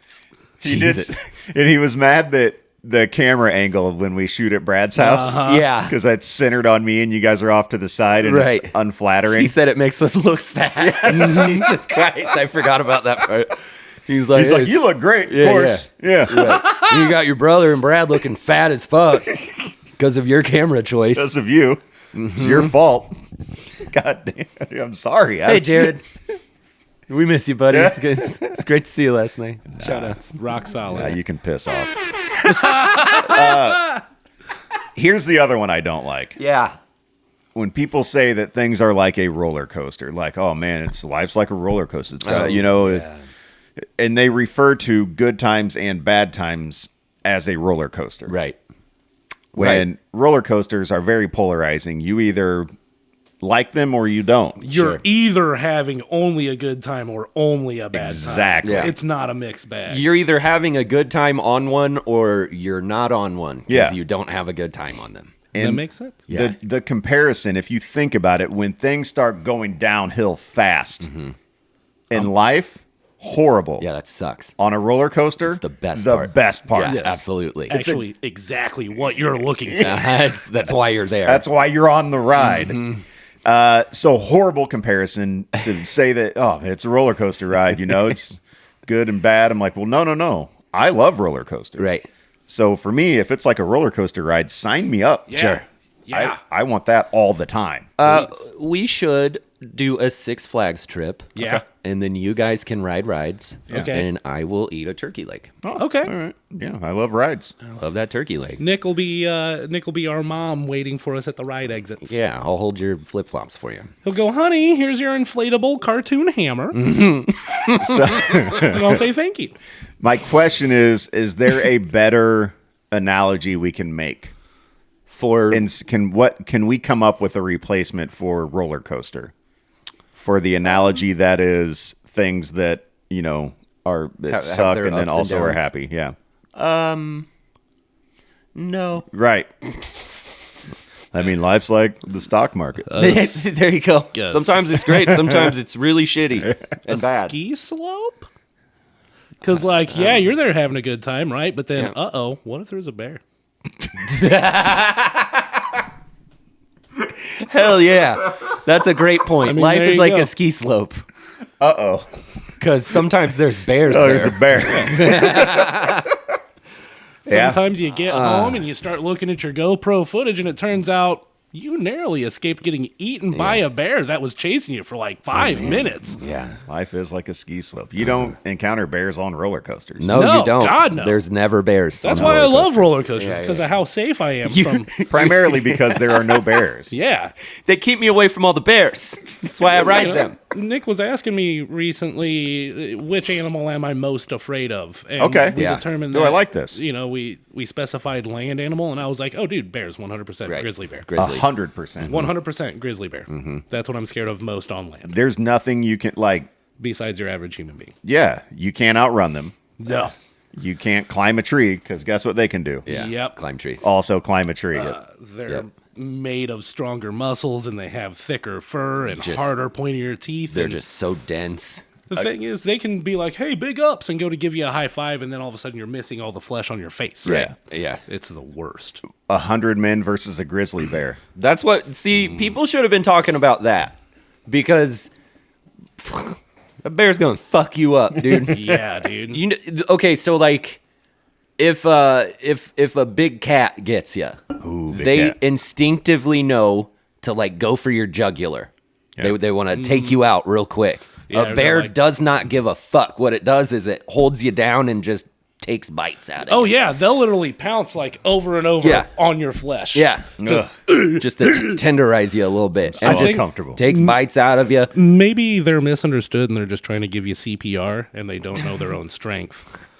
He Jesus. did, and he was mad that the camera angle of when we shoot at Brad's house, Yeah. because that's centered on me and you guys are off to the side, and Right. it's unflattering. He said it makes us look fat. Jesus Christ. I forgot about that part. He's like, He's like, "It's- you look great, Yeah, of course. Yeah. right. You got your brother and Brad looking fat as fuck because of your camera choice. Because of you. It's your fault. God damn. I'm sorry. Hey, Jared. We miss you, buddy. Yeah. It's good. It's great to see you last night. Shout outs. Rock solid. You can piss off. Here's the other one I don't like. Yeah. When people say that things are like a roller coaster, like, oh man, life's like a roller coaster. It's got, and they refer to good times and bad times as a roller coaster. Right. When roller coasters are very polarizing. You either like them or you don't. You're Sure. either having only a good time or only a bad Exactly. time. Yeah. It's not a mixed bag. You're either having a good time on one or you're not on one because Yeah. you don't have a good time on them. That makes sense. Yeah. The comparison, if you think about it, when things start going downhill fast in life, horrible. Yeah, that sucks. On a roller coaster, It's the best the part. best part. Yeah, Yes. absolutely. Actually, exactly what you're looking for. That's why you're there. That's why you're on the ride. So horrible comparison to say that, oh, it's a roller coaster ride, it's good and bad. I'm like, well, no. I love roller coasters. right. So for me, if it's like a roller coaster ride, sign me up. Yeah. Sure. Yeah. I want that all the time. We should do a Six Flags trip. Yeah. And then you guys can ride rides. Okay. And I will eat a turkey leg. Okay. All right. Yeah, I love rides. I love that turkey leg. Nick will be our mom waiting for us at the ride exits. Yeah, I'll hold your flip flops for you. He'll go, honey, here's your inflatable cartoon hammer. So And I'll say thank you. my question is there a better analogy we can make? And can we come up with a replacement for roller coaster? For the analogy that is things that, are that Have suck their and then ups and also are downs. happy. Yeah. No. Right. I mean, life's like the stock market. There you go. Yes. Sometimes it's great. Sometimes it's really shitty and bad. Ski slope? Because, you're there having a good time, right? But then, Yeah. what if there's a bear? Hell yeah. That's a great point. mean, Life there is you like go. a ski slope Uh-oh. because sometimes there's bears Oh, there. there's a bear. Yeah. Sometimes you get home and you start looking at your GoPro footage, and it turns out you narrowly escaped getting eaten by a bear that was chasing you for 5 minutes. Yeah. Life is like a ski slope. You don't encounter bears on roller coasters. No, No, you don't. God, no. There's never bears. That's on why I roller love coasters. roller coasters, Yeah, because yeah. of how safe I am from. Primarily because there are no bears. Yeah. They keep me away from all the bears. That's why I ride them. Nick was asking me recently, which animal am I most afraid of? And Okay. we Yeah. determined Oh, that, I like this. we specified land animal, and I was like, oh, dude, bears, 100% Right. grizzly bear. Grizzly. 100%. 100% grizzly bear. That's what I'm scared of most on land, There's nothing you can, besides your average human being. you can't outrun them. No. You can't climb a tree because guess what they can do? Yeah. Yep. Climb trees. Also climb a tree. They're Yep. made of stronger muscles, and they have thicker fur and Just- harder, pointier teeth. They're and just so dense. the thing is, they can be like, hey, big ups, and go to give you a high five, and then all of a sudden you're missing all the flesh on your face. Yeah. Yeah. It's the worst. 100 men versus a grizzly bear. That's what, see, people should have been talking about that because A bear's gonna fuck you up, dude. Yeah, dude. Okay, so like, if a big cat gets you, Ooh, big they cat. instinctively know to like go for your jugular. Yeah. They want to take you out real quick. Yeah, A they're bear like- does not give a fuck. What it does is it holds you down and just takes bites out of Oh you. yeah, they'll literally pounce like over and over Yeah. on your flesh. Yeah, Just just to tenderize you a little bit. So And just uncomfortable. takes bites out of you. maybe they're misunderstood and they're just trying to give you CPR and they don't know their own strength.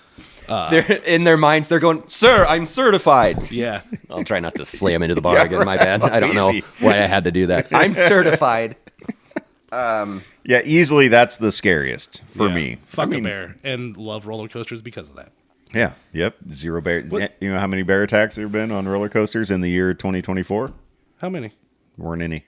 They're in their minds. They're going, "Sir, I'm certified." Yeah. I'll try not to slam into the bar Yeah, again. My bad. I don't know easy. why I had to do that. I'm certified. Yeah, easily that's the scariest for Yeah. me. Fuck I mean, a bear and love roller coasters because of that. Yeah. Yep. Zero bear. You know how many bear attacks there have been on roller coasters in the year 2024? How many? Weren't any.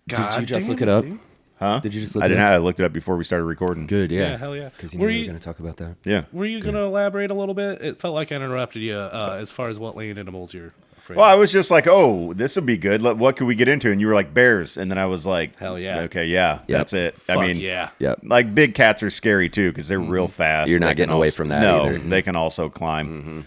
Did you just damn look it up? dude. Huh? Did you just look I it didn't up? have. I looked it up before we started recording. Good, Yeah, hell yeah. Because you Were knew we were you- going to talk about that. Yeah. Were you going to elaborate a little bit? It felt like I interrupted you as far as what land animals you're afraid Well, I of. was just like, oh, this would be good. What could we get into? And you were like, bears. And then I was like, Hell yeah. Okay, yeah, Yep. that's it. Fuck I mean, yeah. Yep. like big cats are scary too because they're real fast. You're not They can getting away also- from that No, either. they can also climb.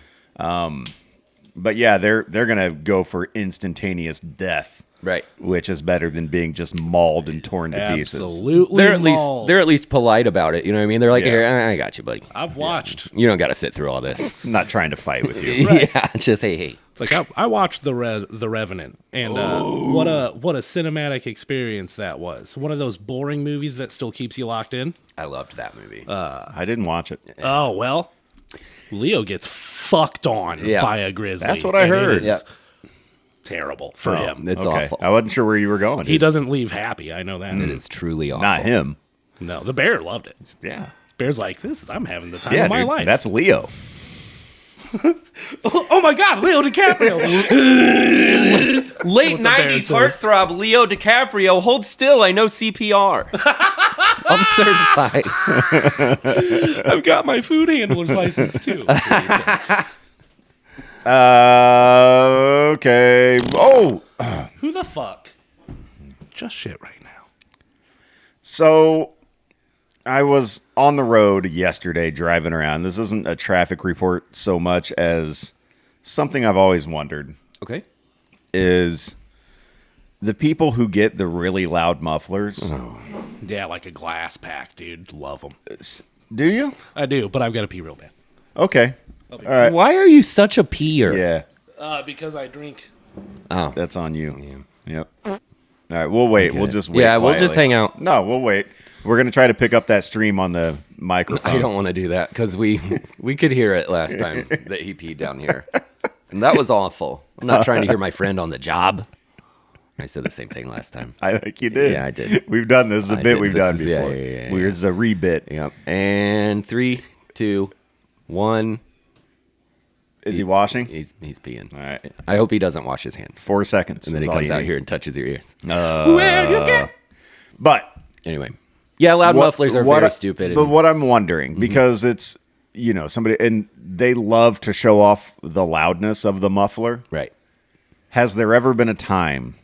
But yeah, they're gonna go for instantaneous death, Right. which is better than being just mauled and torn to pieces. Absolutely. They're at least mauled. they're at least polite about it. You know what I mean? They're like, Yeah. "Here, I got you, buddy. I've watched. You don't got to sit through all this." I'm not trying to fight with you. Yeah, just hey. It's like I watched the Revenant, and what a cinematic experience that was. One of those boring movies that still keeps you locked in. I loved that movie. I didn't watch it. Oh well, Leo gets fucked on Yeah. by a grizzly. That's what I and it heard. is Yeah. terrible for him. It's Okay. awful. I wasn't sure where you were going. He doesn't leave happy. I know that. It is truly awful. Not him. No, the bear loved it. Yeah. Bear's like, I'm having the time Yeah, of my dude, life. that's Leo. Oh my God, Leo DiCaprio. Late the bear 90s says. heartthrob Leo DiCaprio. Hold still. I know CPR. I'm certified. I've got my food handler's license too. Okay. Oh, Who the fuck? Just shit right now. so I was on the road yesterday driving around. This isn't a traffic report so much as something I've always wondered Okay. is the people who get the really loud mufflers. Yeah, like a glass pack, dude. Love them. Do you? I do, but I've got to pee real bad. Okay. All right. Why are you such a peer? Yeah, Because I drink. Oh. that's on you. Yep. All right, we'll wait. We'll just wait. Yeah, we'll just quietly. hang out. No, we'll wait. We're gonna try to pick up that stream on the microphone. I don't want to do that because we could hear it last time that he peed down here. And that was awful. I'm not trying to hear my friend on the job. I said the same thing last time. I think you did. Yeah, I did. We've done this. This is a I bit did. we've This done is- before. yeah. It's a rebit. Yep. And 3, 2, 1. Is he washing? He's peeing. All right. I hope he doesn't wash his hands. 4 seconds. And then is he all comes you out need. here and touches your ears. Where you get? But Anyway. Yeah, loud mufflers are very I- stupid. But and- what I'm wondering, because it's somebody, and they love to show off the loudness of the muffler. Right. Has there ever been a time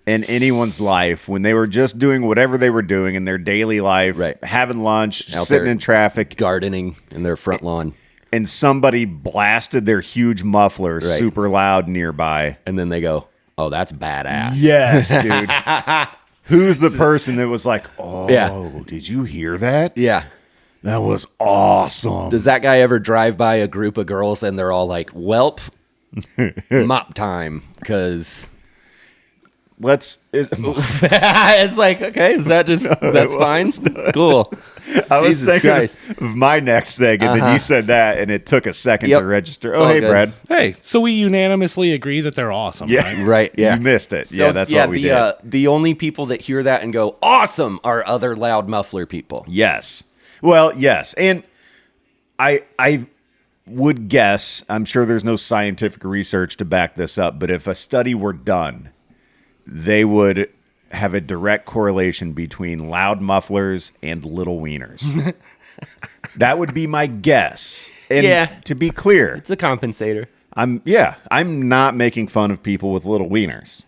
in anyone's life when they were just doing whatever they were doing in their daily life, Right. having lunch, Out sitting there in traffic, Gardening in their front lawn. and somebody blasted their huge muffler super loud nearby? And then they go, oh, that's badass. Yes, dude. Who's the person that was like, oh, Yeah. did you hear that? Yeah. That was awesome. Does that guy ever drive by a group of girls and they're all like, welp, mop time? Because it's like, okay, is that just, that's fine? Cool. I was Jesus thinking Christ. of my next thing, and then you said that, and it took a second Yep. to register. It's Oh, all hey, good. Brad. Hey, so we unanimously agree that they're awesome, right? Yeah, Right, yeah. You missed it. So, yeah, that's what we did. The only people that hear that and go, awesome, are other loud muffler people. Yes. Well, yes, and I would guess. I'm sure there's no scientific research to back this up, but if a study were done, they would have a direct correlation between loud mufflers and little wieners. That would be my guess. And Yeah. to be clear, It's a compensator. I'm not making fun of people with little wieners.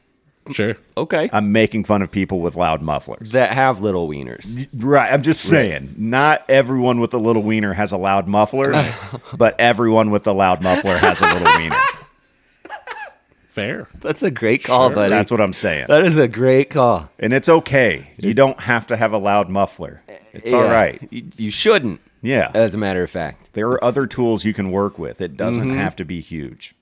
Sure. Okay. I'm making fun of people with loud mufflers. That have little wieners. Right. I'm just saying, not everyone with a little wiener has a loud muffler, but everyone with a loud muffler has a little wiener. Fair. That's a great call, buddy. That's what I'm saying. That is a great call. And it's okay. You don't have to have a loud muffler. It's all right. You shouldn't. Yeah. As a matter of fact. There are other tools you can work with. It doesn't have to be huge.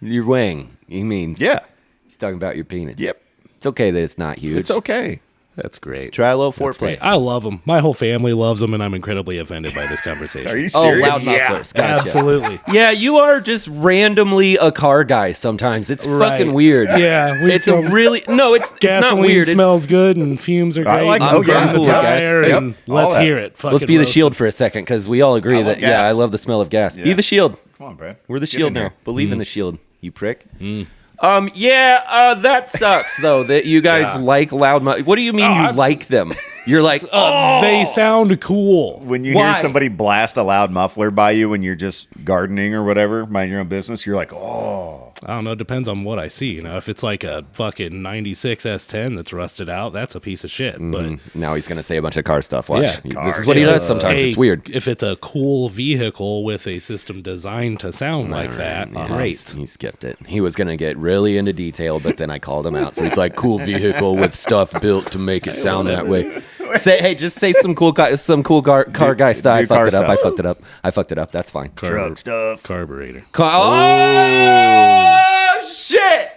Your wang, he means. Yeah. He's talking about your penis. Yep. It's okay that it's not huge. It's okay. That's great. Try a little That's foreplay. great. I love them. My whole family loves them, and I'm incredibly offended by this conversation. Are you Oh, serious? loud mufflers. Gotcha. Absolutely. Yeah, you are just randomly a car guy sometimes. It's Right. fucking weird. Yeah, It's a really no. It's not Gasoline weird. smells good and fumes are I great. like- and oh, yeah. burn the Cool, guys. tire Yep. and All let's that. hear it. Let's be the shield for a second because we all agree I love that yeah, gas. I love the smell of gas. Be Yeah. the shield. Come on, Brad. We're the Get shield in there. now. Believe in the shield, you prick. That sucks though that you guys Yeah. like loud. What do you mean you like them? You're like, They sound cool. When you Why? hear somebody blast a loud muffler by you when you're just gardening or whatever, mind your own business, you're like, oh. I don't know. It depends on what I see. You know, if it's like a fucking 96 S10 that's rusted out, that's a piece of shit. But now he's gonna say a bunch of car stuff. Watch. Yeah, This is what he does sometimes. Hey, It's weird. If it's a cool vehicle with a system designed to sound like that, great. He skipped it. He was gonna get really into detail, but then I called him out. So it's like cool vehicle with stuff built to make it sound that way. Just say some cool car guy stuff. I do fucked car it up. stuff. I fucked it up. That's fine. Truck stuff. Carburetor. Oh shit!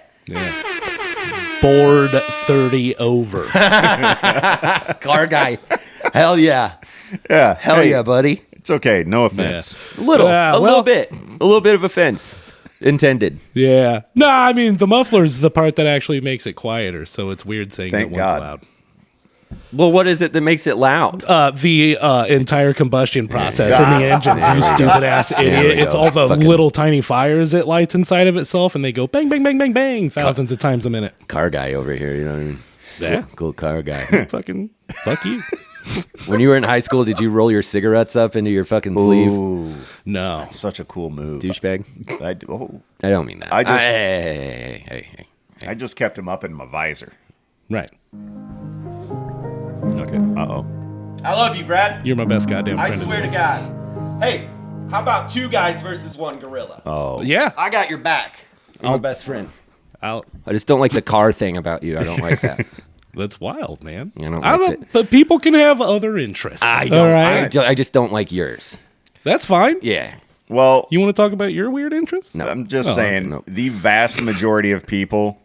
Board 30 over. Car guy. Hell yeah. Yeah. Hell hey, yeah, buddy. It's okay. No offense. A little well- bit. A little bit of offense intended. Yeah. No, I mean, the muffler's the part that actually makes it quieter, so it's weird saying Thank that one's God. loud. Well, what is it that makes it loud? The entire combustion process in the engine, you stupid ass idiot. we It's go. all the Fucking- little tiny fires it lights inside of itself, and they go bang, bang, bang, bang, bang, thousands of times a minute. Car guy over here, you know what I mean? Yeah. Cool car guy. Fucking, fuck you. When you were in high school, did you roll your cigarettes up into your fucking sleeve? Ooh, No. such a cool move. Douchebag. I I don't mean that. I just- Hey. I just kept him up in my visor. Right. Okay. Uh-oh. I love you, Brad. You're my best goddamn friend. to God. Hey, how about 2 guys versus 1 gorilla? Oh. Yeah. I got your back. I'm your best friend. I'll, I just don't like the car thing about you. I don't like that. that's wild, man. I don't like it. But people can have other interests. I All don't. right. I just don't like yours. That's fine. Yeah. Well, You want to talk about your weird interests? No. I'm just saying, no. the vast majority of people,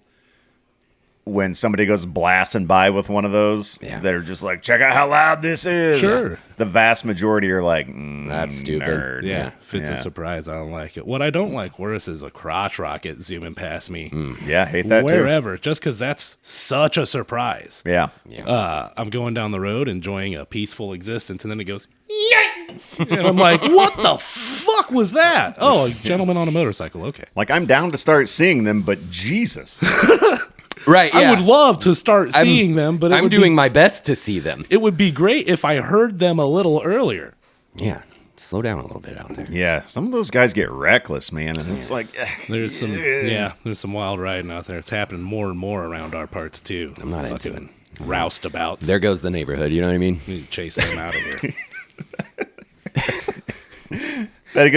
when somebody goes blasting by with one of those, Yeah. they're just like, check out how loud this is. Sure. The vast majority are like, That's stupid. nerd. Yeah, if it's Yeah. a surprise, I don't like it. What I don't like worse is a crotch rocket zooming past me Yeah, hate that wherever, just because that's such a surprise. too. Yeah. I'm going down the road enjoying a peaceful existence, and then it goes, yikes! And I'm like, what the fuck was that? Oh, a gentleman on a motorcycle. Okay. Like, I'm down to start seeing them, but Jesus. Right. Yeah. I would love to start seeing them, but I'm doing my best to see them. It would be great if I heard them a little earlier. Yeah. Slow down a little bit out there. Yeah, some of those guys get reckless, man. And it's like, There's some wild riding out there. It's happening more and more around our parts too. I'm not into it. Roustabouts. There goes the neighborhood. You know what I mean? We need to chase them out of here.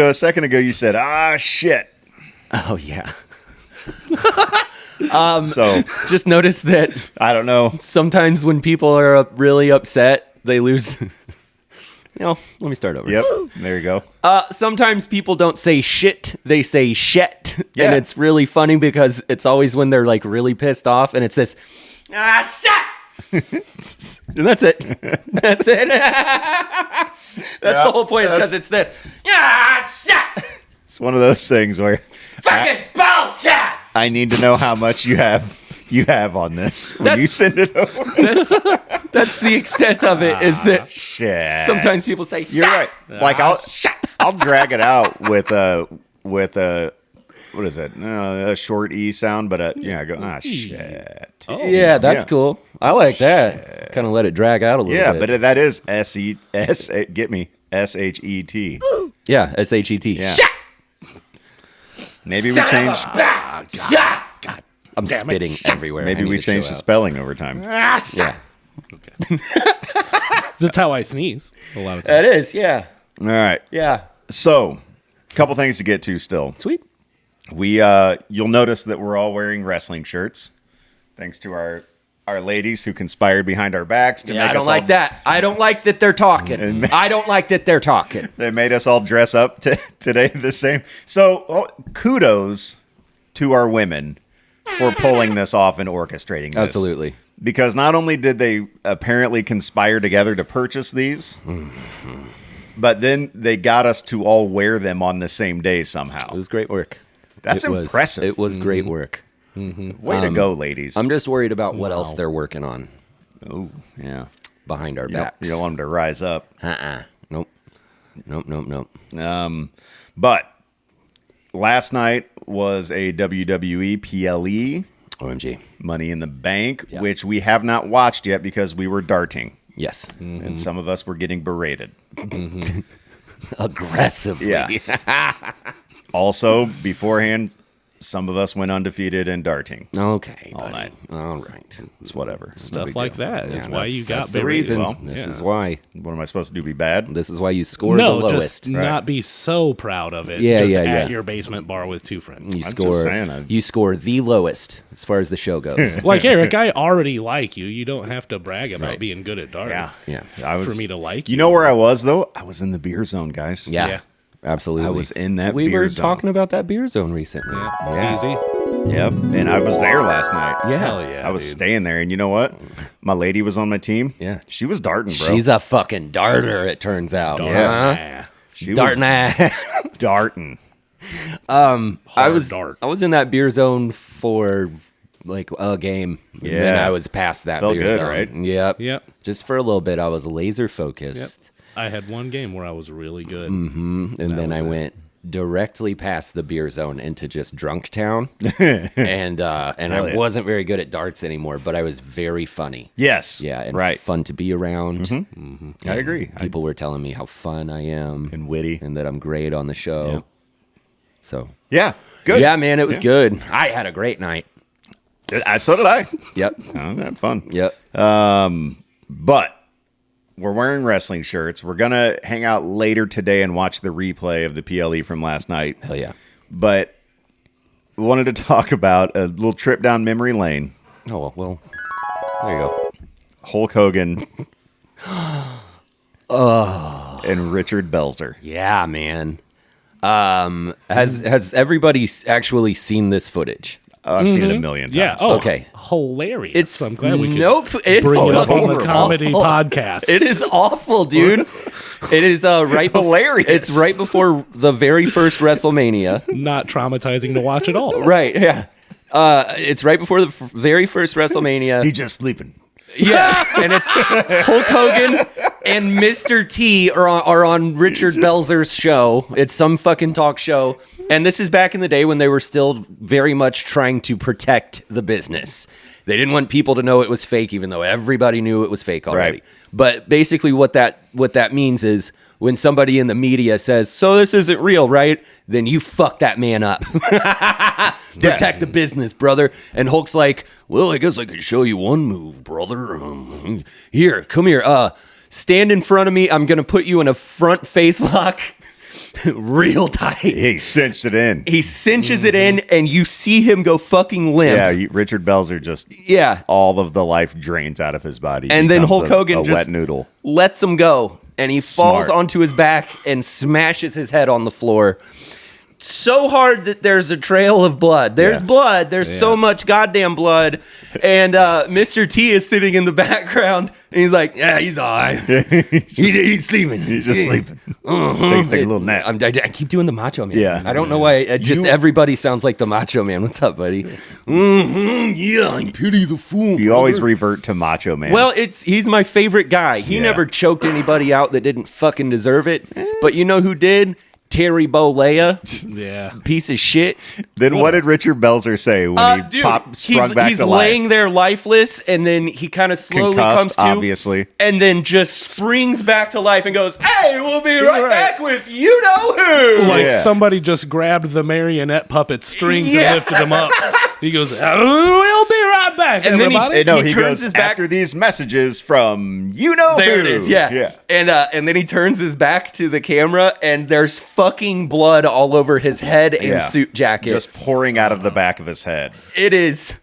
a second ago, you said, shit. Oh yeah. So, Just notice that I don't know. sometimes when people are really upset, they lose. Let me start over. Yep, there you go. Sometimes people don't say shit, they say shet. Yeah. And it's really funny because it's always when they're like really pissed off and it's this, shit. And that's it. That's it. That's the whole point is because it's this. Shit. It's one of those things where Fucking bullshit. I need to know how much you have on this when you That's- send it over. That's the extent of it is that Shit. sometimes people say, You're right. Like I'll drag it out with a what is it? A short e sound, but I go shit. Yeah, that's Yeah. cool. I like that. Kind of let it drag out a little Yeah, bit. but that is get me SHET. Yeah, SHET. Yeah. Maybe we change. God. I'm spitting everywhere. Maybe we changed the spelling over time. Yeah. Okay. That's how I sneeze a lot of That times. is, yeah. All right. Yeah. So, a couple things to get to still. Sweet. You'll notice that we're all wearing wrestling shirts, thanks to our ladies who conspired behind our backs to make I don't us like all, that. I don't like that they're talking. I don't like that they're talking. They made us all dress up today the same. So, kudos to our women for pulling this off and orchestrating this. Absolutely. Because not only did they apparently conspire together to purchase these, but then they got us to all wear them on the same day somehow. It was great work. That's impressive. It was great work. Way to go, ladies. I'm just worried about what else they're working on Oh, yeah. behind our You don't, backs. you don't want them to rise up. Nope. Nope. But last night was a WWE PLE OMG. Money in the Bank, Yeah. which we have not watched yet because we were darting. Yes. And some of us were getting berated. Aggressively. Yeah. Also, beforehand, some of us went undefeated in darting. Okay. All buddy. night. All right. It's whatever. Stuff like that is Yeah, why you got that's the berated. reason. Well, This yeah. is why. What am I supposed to do? Be bad? This is why you score the No, lowest. just not be so proud of it. Yeah, just yeah, at yeah. your basement bar with two friends. You just score. saying, You score the lowest as far as the show goes. Like Eric, I already like you. You don't have to brag about being good at darts. Yeah. For me to like you. you. know where I was, though? I was in the beer zone, guys. Yeah. Yeah. Absolutely. I was in that We beer were zone. talking about that beer zone recently. Yeah. Easy. Yep. And I was there last night. Yeah. Hell yeah. I was dude. staying there. And you know what? My lady was on my team. Yeah. She was darting, bro. She's a fucking darter, it turns out. Yeah. She Darting. was darting. I was dart. I was in that beer zone for like a game. And then Yeah. I was past that Felt beer good, zone. right? Yep. Yep. Just for a little bit, I was laser focused. I had one game where I was really good. And then I went directly past the beer zone into just drunk town. and I yeah. wasn't very good at darts anymore, but I was very funny. Yes. Yeah, and right. fun to be around. I agree. People were telling me how fun I am And witty. and that I'm great on the show. Yep. So Yeah. Good. yeah, man, it was Yeah. good. I had a great night. So did I. Yep. I had fun. Yep. But we're wearing wrestling shirts. We're going to hang out later today and watch the replay of the PLE from last night. Hell yeah. But we wanted to talk about a little trip down memory lane. Oh well. There you go. Hulk Hogan and Richard Belzer. Yeah, man. Has everybody actually seen this footage? I've seen it a million times. Yeah. Oh, Okay. Hilarious. It's I'm glad we could nope. It's bring it up on the horrible. comedy podcast. It is awful, dude. It is right Hilarious. It's right before the very first WrestleMania. Not traumatizing to watch at all. Right. Yeah. It's right before the very first WrestleMania. He's just sleeping. Yeah, and it's Hulk Hogan and Mr. T are on Richard Belzer's show. It's some fucking talk show. And this is back in the day when they were still very much trying to protect the business. They didn't want people to know it was fake, even though everybody knew it was fake already. Right. But basically what that means is when somebody in the media says, so this isn't real, right? Then you fuck that man up. Protect the business, brother. And Hulk's like, well, I guess I could show you one move, brother. Here, come here. Stand in front of me. I'm going to put you in a front face lock real tight. He cinched it in. He cinches it in, and you see him go fucking limp. Yeah, Richard Belzer just Yeah. all of the life drains out of his body. He And then becomes Hulk Hogan a just wet noodle. lets him go, and he falls Smart. onto his back and smashes his head on the floor. So hard that there's a trail of blood. There's Yeah. blood. There's so much goddamn blood. And Mr. T is sitting in the background, and he's like, yeah, he's all right. He's sleeping. He's just sleeping. Take a little nap. I keep doing the Macho Man. Yeah. I don't know why. Everybody sounds like the Macho Man. What's up, buddy? Yeah, I pity the fool. You always revert to Macho Man. Well, he's my favorite guy. He Yeah. never choked anybody out that didn't fucking deserve it. But you know who did? Terry Bollea, Yeah. piece of shit. then what did Richard Belzer say when he sprung back he's to laying life? there lifeless, and then he kind of slowly Concussed, comes to, obviously. and then just springs back to life and goes, "Hey, we'll be right back with you know who." Like Yeah. somebody just grabbed the marionette puppet strings Yeah. and lifted them up. He goes, we'll be right back, And then he everybody. He turns goes, his back. after these messages from There who. it is, yeah. And then he turns his back to the camera, and there's fucking blood all over his head and Yeah. suit jacket. Just pouring out of the back of his head. It is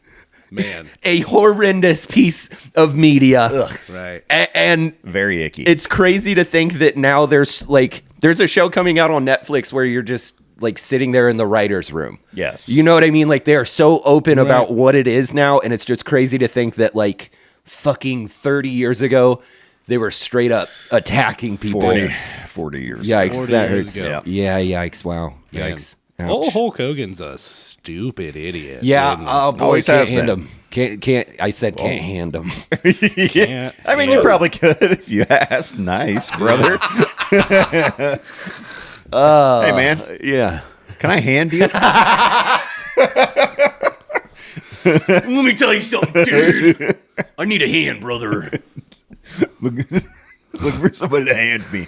Man. a horrendous piece of media. Right. And Very icky. it's crazy to think that now there's a show coming out on Netflix where you're just like sitting there in the writer's room. Yes. You know what I mean? Like they are so open about what it is now. And it's just crazy to think that like fucking 30 years ago, they were straight up attacking people. 40 years. Yikes. 40 That years hurts. ago. Yeah. Yikes. Wow. Man. Yikes. Ouch. Old Hulk Hogan's a stupid idiot. Yeah. Isn't he? Oh boy. Always Can't has hand been. him. Can't. I said can't hand him. Yeah. I mean, you probably could if you asked. Nice, brother. Hey, man. Yeah. Can I hand you? Let me tell you something, dude. I need a hand, brother. Look for somebody to hand me,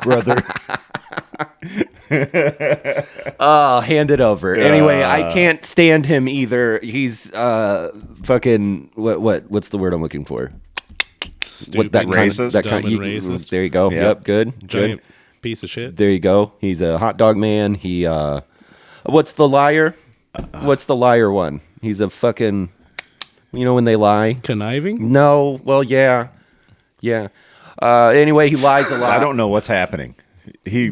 brother. Hand it over. Anyway, I can't stand him either. He's fucking what's the word I'm looking for? Stupid, racist? dumb and racist. There you go. Yeah. Yep, good. Giant Good. piece of shit. There you go. He's a hot dog man. He what's the liar? What's the liar one? He's a fucking when they lie? Conniving? No. Well, yeah. Yeah. Anyway, he lies a lot. I don't know what's happening.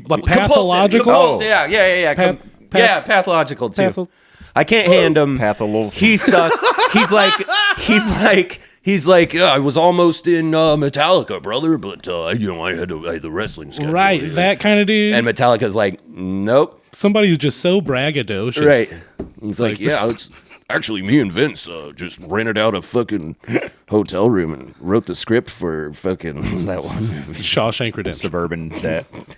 But pathological? Compulsive. Yeah. Pathological too. I can't hand him. He sucks. He's like, I was almost in Metallica, brother, but I had the wrestling schedule. Right, that kind of dude. And Metallica's like, nope. Somebody who's just so braggadocious. Right. He's like, this- yeah, it's actually me and Vince just rented out a fucking hotel room and wrote the script for fucking that one movie. Shawshank Redemption. Suburban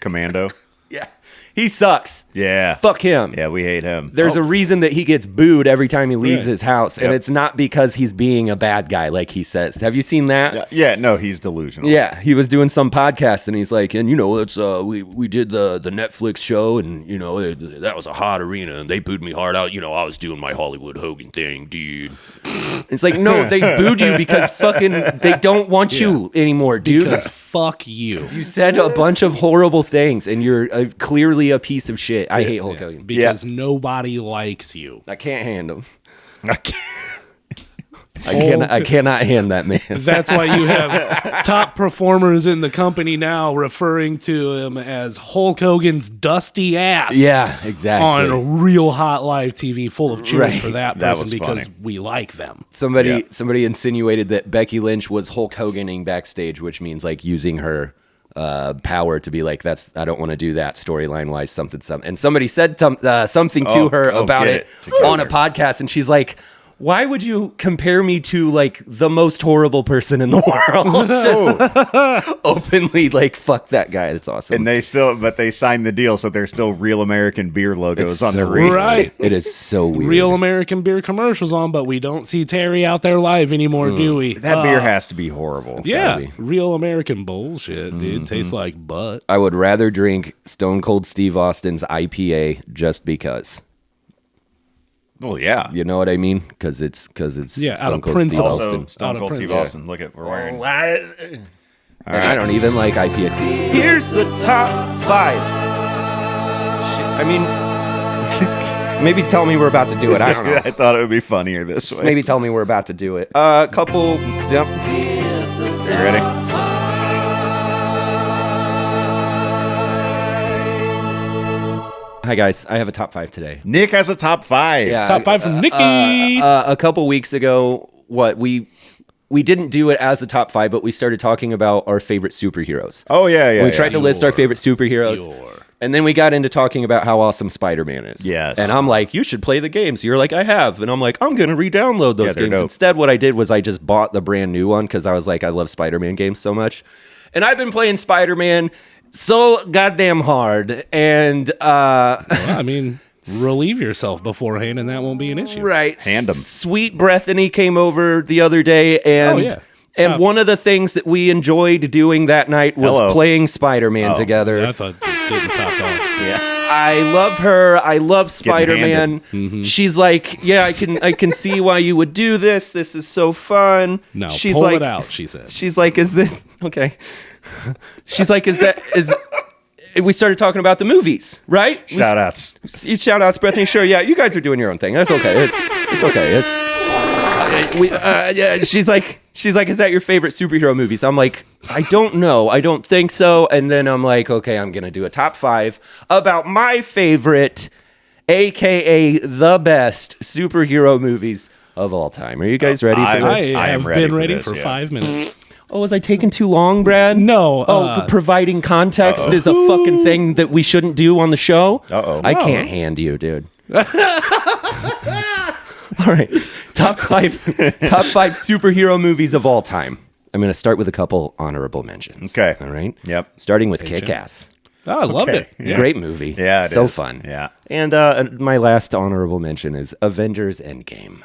Commando. Yeah. He sucks. Yeah. Fuck him. Yeah, we hate him. There's a reason that he gets booed every time he leaves Right. his house, and Yep. it's not because he's being a bad guy, like he says. Have you seen that? Yeah, no, he's delusional. Yeah, he was doing some podcast, and he's like, and it's we did the Netflix show, and that was a hot arena, and they booed me hard out. I was doing my Hollywood Hogan thing, dude. It's like, no, they booed you because fucking they don't want you anymore, dude. Because fuck you. You said a bunch of horrible things, and you're clearly a piece of shit. I hate Hulk Hogan. Because nobody likes you. I can't hand him. I can't- I cannot hand that man. That's why you have top performers in the company now referring to him as Hulk Hogan's dusty ass. Yeah, exactly. On Real Hot Live TV, full of cheers Right. for that That person was because funny. we like them. Somebody insinuated that Becky Lynch was Hulk Hoganing backstage, which means like using her power to be like, I don't want to do that storyline wise, something. And somebody said something to her about get it it together. on a podcast, and she's like, why would you compare me to like the most horrible person in the world? Just openly like, fuck that guy. That's awesome. And they signed the deal, so there's still Real American Beer logos It's on the so ring. Right. It is so weird. Real American beer commercials on, but we don't see Terry out there live anymore, do we? That beer has to be horrible. Yeah, gotta be. real American bullshit, dude. Tastes like butt. I would rather drink Stone Cold Steve Austin's IPA just because. Well, yeah. You know what I mean? Because it's Yeah, out Stone of Cold Steve principle. Also, Austin. Stone Out of Cold Steve principle. Austin. Look at we're wearing. I don't even like IPAs. Here's the top 5. Shit. I mean, maybe tell me we're about to do it. I don't know. I thought it would be funnier this way. Maybe tell me we're about to do it. A couple. Yep. Are you ready? Hi guys, I have a top 5 today. Nick has a top 5. Yeah. Top 5 from Nikki. A couple weeks ago, we didn't do it as a top 5, but we started talking about our favorite superheroes. Oh yeah. We tried to list our favorite superheroes. Sure. And then we got into talking about how awesome Spider-Man is. Yes. And I'm like, you should play the games. You're like, I have. And I'm like, I'm going to re-download those they're games. dope. Instead, what I did was I just bought the brand new one because I was like, I love Spider-Man games so much. And I've been playing Spider-Man so goddamn hard. And, Well, I mean, relieve yourself beforehand, and that won't be an issue. right. Hand 'em. Sweet Breathany came over the other day. And, Oh, yeah. and one of the things that we enjoyed doing that night was Hello. playing Spider-Man together. I thought getting topped off. Yeah. I love her. I love Spider-Man. She's like, yeah, I can see why you would do this. This is so fun. No, she's pull like, it out, she said. She's like, is this okay? She's like, is we started talking about the movies, right? Shout outs. Shout outs, Bethany. Sure, yeah, you guys are doing your own thing. That's okay. It's okay. Yeah. She's like, is that your favorite superhero movies? I'm like, I don't know. I don't think so. And then I'm like, okay, I'm gonna do a top 5 about my favorite, aka the best superhero movies of all time. Are you guys ready for this? I am have ready been for ready this, for yeah. 5 minutes. Oh, was I taking too long, Brad? No. Providing context is a fucking thing that we shouldn't do on the show. Uh-oh. I can't hand you, dude. All right. Top five superhero movies of all time. I'm going to start with a couple honorable mentions. Okay. All right. Yep. Starting with Kick-Ass. Oh, I loved it. Yeah. Great movie. Yeah, it so is. fun. Yeah. And my last honorable mention is Avengers Endgame.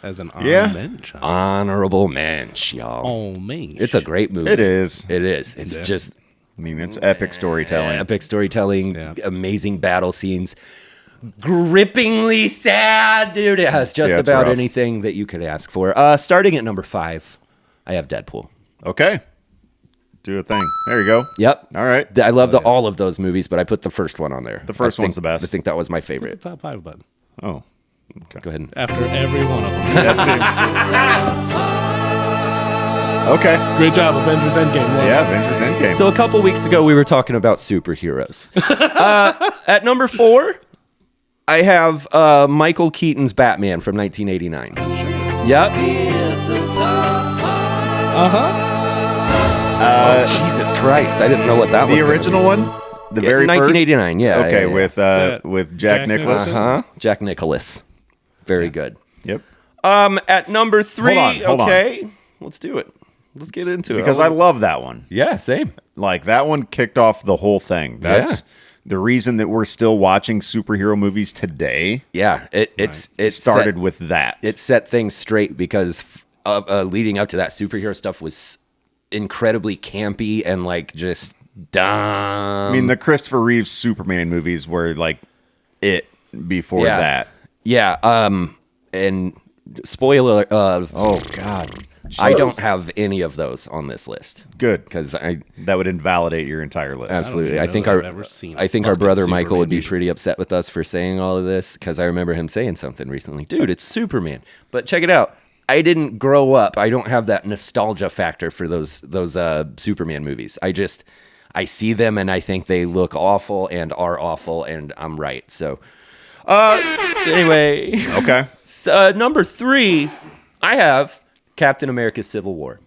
As an Yeah. mention. Honorable mention, y'all. Oh, man. It's a great movie. It is. It is. It's just I mean, it's epic storytelling. epic storytelling, Yeah. amazing battle scenes, grippingly sad, dude. It has just Yeah, it's about rough. anything that you could ask for. Starting at number 5, I have Deadpool. Okay. Do a thing. There you go. Yep. All right. I love all of those movies, but I put the first one on there. The first I think- one's the best. I think that was my favorite. Top 5 button. Oh. Go ahead. After every one of them. That seems. Okay. Great job, Avengers Endgame. Love Yeah, Avengers Endgame. So a couple weeks ago, we were talking about superheroes. At number 4, I have Michael Keaton's Batman from 1989. Yep. Jesus Christ! I didn't know what that was. the gonna original be. one? The very 1989. Yeah. first? Okay, yeah, yeah. with Jack Jack Nicholson. Nicholson? Jack Nicholas. Very good. Yep. At number 3, Hold on. okay, let's do it. Let's get into it. Because I love that one. yeah, same. Like, that one kicked off the whole thing. That's the reason that we're still watching superhero movies today. Yeah, it Started with that. It set things straight because leading up to that, superhero stuff was incredibly campy and like just dumb. I mean, the Christopher Reeves Superman movies were like it before Yeah. that. Yeah. And spoiler. Oh, God. I don't have any of those on this list Good. because That would invalidate your entire list. absolutely. even I know think that our I've ever seen I think a our fucking brother Michael Superman would be movie. pretty upset with us for saying all of this because I remember him saying something recently. Dude, it's Superman. But check it out. I didn't grow up. I don't have that nostalgia factor for those Superman movies. I see them and I think they look awful and are awful and I'm right. So anyway, Okay. number 3, I have Captain America's Civil War.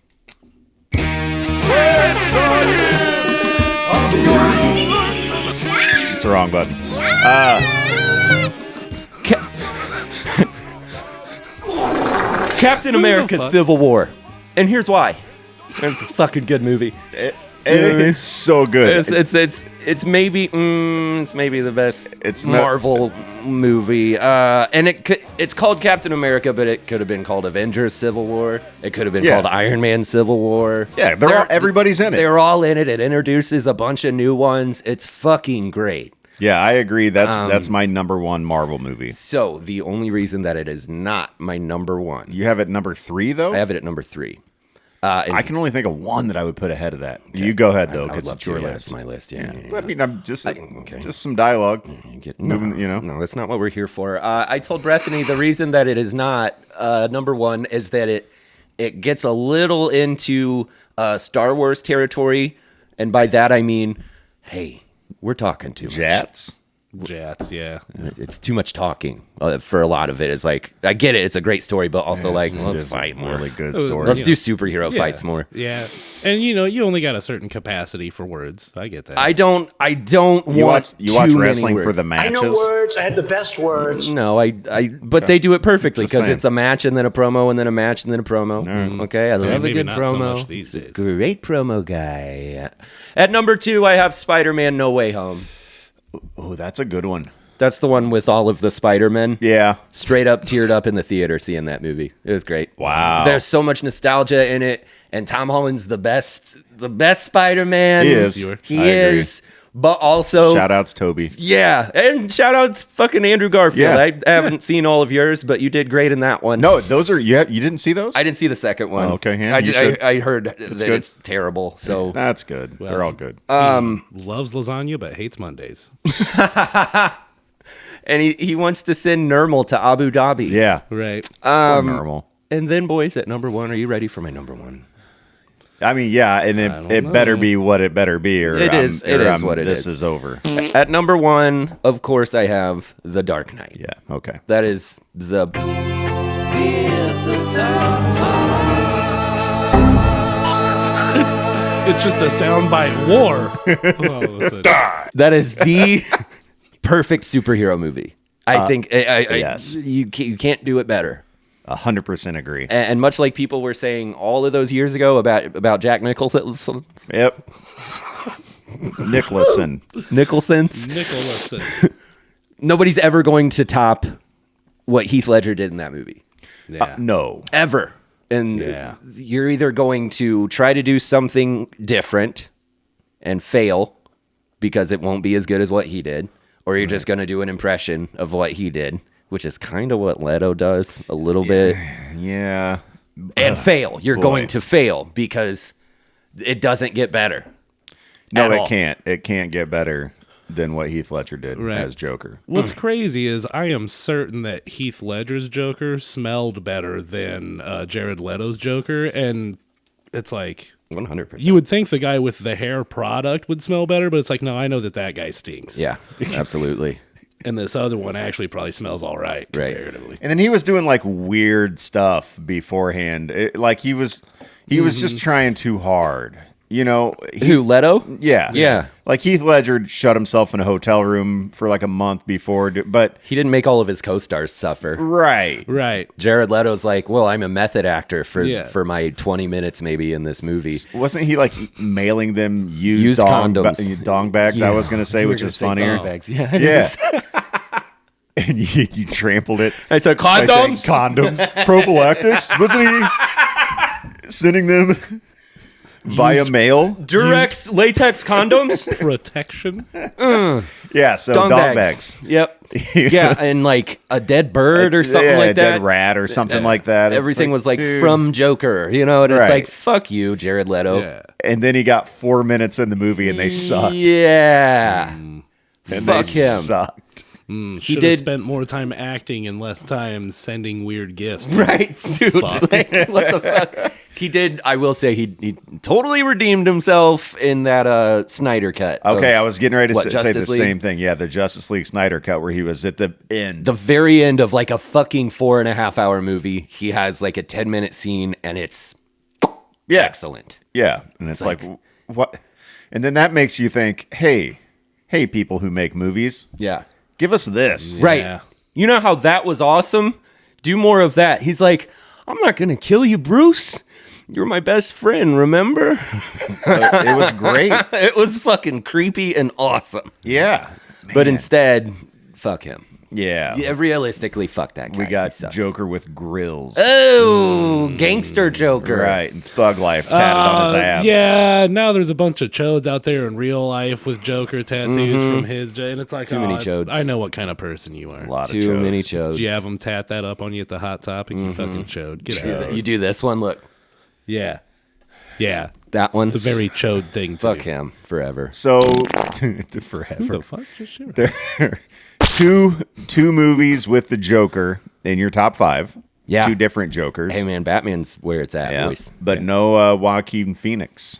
It's the wrong button. Captain America's fuck? Civil War. And here's why. It's a fucking good movie. It's so good. It's maybe the best It's not- Marvel movie. And it's called Captain America, but it could have been called Avengers Civil War. It could have been Yeah. called Iron Man Civil War. Yeah, everybody's in it. They're all in it. It introduces a bunch of new ones. It's fucking great. Yeah, I agree. That's my number 1 Marvel movie. So the only reason that it is not my number 1, You have it number 3, though? I have it at number 3. I can only think of one that I would put ahead of that. You go ahead, though, I would because love it's to. your Yeah, list. it's my list. Yeah. I mean, I'm just okay. just some dialogue. Moving, No, that's not what we're here for. I told Bethany the reason that it is not number 1 is that it gets a little into Star Wars territory, and by that I mean, hey, we're talking too much. Jats. Jats, yeah. It's too much talking for a lot of it. It's like I get it; it's a great story, but also like It let's is a fight more. Really good Oh, story. Let's you do know. superhero Yeah. fights more. Yeah. And you only got a certain capacity for words. I get that. I don't You want watch too many wrestling for words. the I matches. know words. I have the best words. No, but they do it perfectly Just because saying. it's a match and then a promo and then a match and then a promo. Okay, I love a maybe good not so promo. much these days. Great promo guy. At number 2, I have Spider-Man: No Way Home. Oh, that's a good one. That's the one with all of the Spider-Men. Yeah. Straight up teared up in the theater seeing that movie. It was great. Wow. There's so much nostalgia in it, and Tom Holland's the best Spider-Man. He is. He I agree. is. But also, Shout outs, Toby. yeah, and shout outs fucking Andrew Garfield. Yeah. I haven't seen all of yours, but you did great in that one. No, those are you didn't see those? I didn't see the second one. Oh, okay, yeah, I, you just, should. I heard that good. it's terrible. So That's good. They're all good. Loves lasagna but hates Mondays. and he wants to send Nermal to Abu Dhabi. Yeah. Right. Normal. And then, boys, at number one, are you ready for my number one? I mean, yeah, and it better be what it better be, or It is what it this is. is over. At number one, of course, I have The Dark Knight. Yeah. Okay. That is the It's just a soundbite war. Oh, listen. that is the perfect superhero movie. I think yes. you can't do it better. 100% agree. And much like people were saying all of those years ago about Jack Nicholson, Yep. Nicholson. Nicholson's, Nicholson. nobody's ever going to top what Heath Ledger did in that movie. Yeah. No. Ever. And Yeah. you're either going to try to do something different and fail because it won't be as good as what he did, or you're just going to do an impression of what he did, which is kind of what Leto does a little bit, Yeah. and fail. You're boy. going to fail because it doesn't get better. No, At it all. can't. It can't get better than what Heath Ledger did Right. as Joker. What's crazy is I am certain that Heath Ledger's Joker smelled better than Jared Leto's Joker, and it's like 100%. you would think the guy with the hair product would smell better, but it's like, no, I know that guy stinks. Yeah, absolutely. And this other one actually probably smells all right Right. comparatively. And then he was doing like weird stuff beforehand. Like he was just trying too hard. You know, Who, Leto? Yeah. Yeah. Like Heath Ledger shut himself in a hotel room for like a month before, but He didn't make all of his co-stars suffer. right. Right. Jared Leto's like, well, I'm a method actor Yeah. for my 20 minutes maybe in this movie. Wasn't he like mailing them used Used condoms. dong bags? I was going to say, You were which gonna is say funnier. dog bags. Yeah. Yeah. And you trampled it. I said by saying condoms. condoms. Prophylactics. Wasn't he sending them via mail? Durex latex condoms. Protection. Yeah, so Dong dog bags. bags. Yep. Yeah, and like a dead bird or something Yeah, like a that. dead rat or something like that. It's Everything was like dude. from Joker, you know, and it's Right. like, fuck you, Jared Leto. Yeah. And then he got 4 minutes in the movie and they sucked. Yeah. And fuck they him. sucked. Should have did- spent more time acting and less time sending weird gifts. Right, dude. Fuck. Like, what the fuck? He did. I will say he totally redeemed himself in that Snyder cut. Okay, of I was getting ready to what, say Justice the League? same thing. Yeah, the Justice League Snyder cut where he was at the end. the very end of like a fucking 4.5 hour movie. He has like a 10-minute scene, and it's yeah, excellent. yeah, and it's like what? And then that makes you think, hey, people who make movies, Yeah. give us this. Right. Yeah. You know how that was awesome? Do more of that. He's like, I'm not going to kill you, Bruce. You're my best friend, remember? It was great. It was fucking creepy and awesome. Yeah, But instead, fuck him. yeah. Yeah, realistically, fuck that guy. We He got sucks. Joker with grills. Oh, gangster Joker. Right, and Thug Life tatted on his abs. Yeah, now there's a bunch of chodes out there in real life with Joker tattoos from his, and it's like, Too many it's- chodes. I know what kind of person you are. a lot of Too chodes. many chodes. Did you have them tat that up on you at the Hot Topic? You fucking chode. Get out of there. You do this one, look. Yeah. Yeah. That one. It's a very chode thing to Fuck do. him forever. So Who forever. the fuck? Just shit. There are two movies with the Joker in your top 5. Yeah. 2 different Jokers. Hey, man, Batman's where it's at, yeah. boys. But no Joaquin Phoenix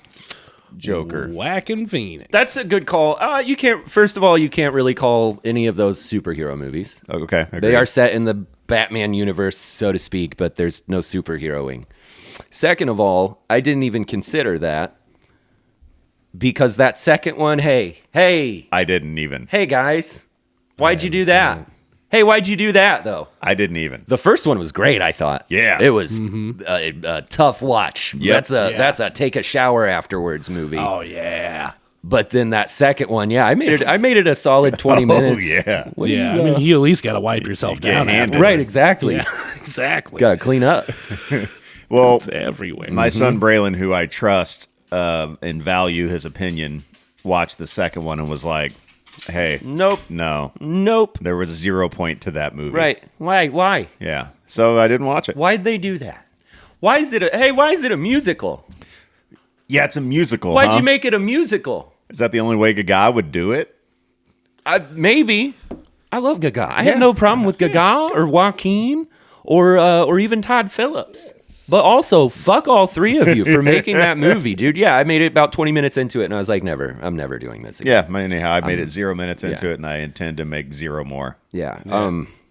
Joker. Whacking Phoenix. That's a good call. You can't. First of all, you can't really call any of those superhero movies. Okay. They agreed. are set in the Batman universe, so to speak, but there's no superheroing. Second of all, I didn't even consider that because that second one, hey, I didn't even. guys, why'd you do that? Hey, why'd you do that though? I didn't even. The first one was great, I thought. Yeah. it was a tough watch. Yep. That's a take a shower afterwards movie. Oh, yeah. But then that second one, yeah, I made it a solid 20 minutes. Oh, yeah. What do Yeah. you, I mean, you at least got to wipe yourself get down. handled. after. right, exactly. Yeah, exactly. Got to clean up. Well, It's everywhere. my son Braylon, who I trust and value his opinion, watched the second one and was like, hey, Nope. no. Nope. There was 0 point to that movie. Right. Why? Yeah. So I didn't watch it. Why'd they do that? Why is it a musical? Yeah, it's a musical. Why'd you make it a musical? Is that the only way Gaga would do it? Maybe. I love Gaga. I Yeah. have no problem with Gaga or Joaquin or even Todd Phillips. But also, fuck all three of you for making that movie, dude. Yeah, I made it about 20 minutes into it, and I was like, I'm never doing this again. Yeah, anyhow, I made it 0 minutes into it, and I intend to make 0 more. Yeah.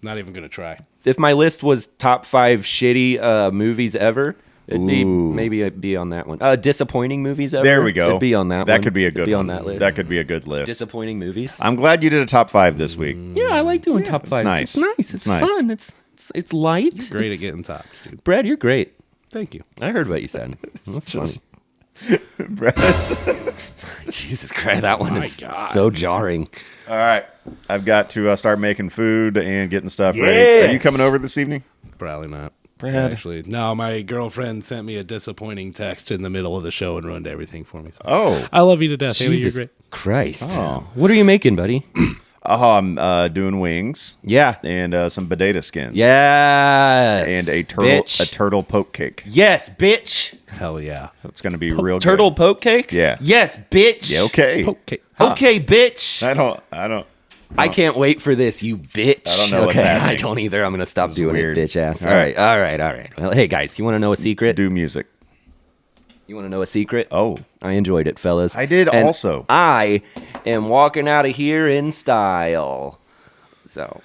Not even gonna try. If my list was top 5 shitty movies ever, it'd be on that one. Disappointing movies ever. There we go. It'd be on that one. That could be a good It'd be one. on that list. That could be a good list. Disappointing movies. I'm glad you did a top 5 this week. Yeah, I like doing top 5. nice. It's nice. It's nice. fun. It's light. Great It's- at getting tops, dude. Brad, you're great. Thank you. I heard what you said. That's Just- funny. Jesus Christ, that one is so jarring. All right. I've got to start making food and getting stuff ready. Are you coming over this evening? Probably not. Brad. Actually, no. My girlfriend sent me a disappointing text in the middle of the show and ruined everything for me. So Oh. I love you to death. Haley, you're Jesus great. Christ. Oh. What are you making, buddy? Oh, I'm doing wings Yeah. and some potato skins. Yes. And a turtle Bitch. poke cake. Yes, bitch. Hell yeah. It's going to be real Turtle good. poke cake? Yeah. Yes, bitch. Yeah, okay. Okay. Okay, bitch. I don't. I can't wait for this, you bitch. I don't know what's happening. I don't either. I'm going to stop doing weird. it, bitch ass. All All right. right. Well, hey, guys, you want to know a secret? Do music. You want to know a secret? Oh. I enjoyed it, fellas. I did And also. I am walking out of here in style. So,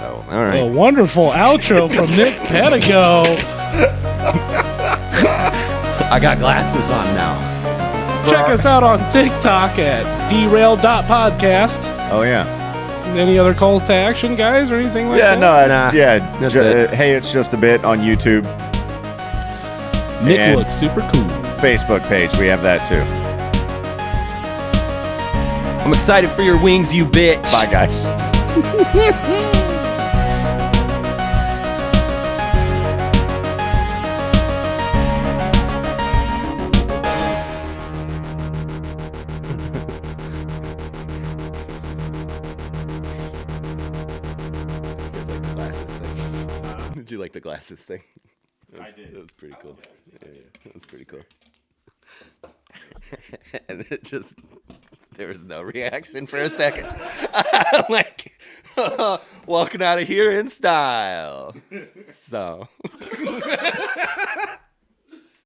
all right. A wonderful outro from Nick Pedico. I got glasses on now. Check us out on TikTok at derailed.podcast. Oh, yeah. Any other calls to action, guys, or anything like Yeah, that? no, it's, Nah, yeah. that's it. Hey, it's just a bit on YouTube. Nick And looks super cool. Facebook page. We have that too. I'm excited for your wings, you bitch. Bye, guys. Did you like the glasses thing? I did. That was pretty cool. Yeah, that was pretty cool. And it just, there was no reaction for a second. I'm like, walking out of here in style. So.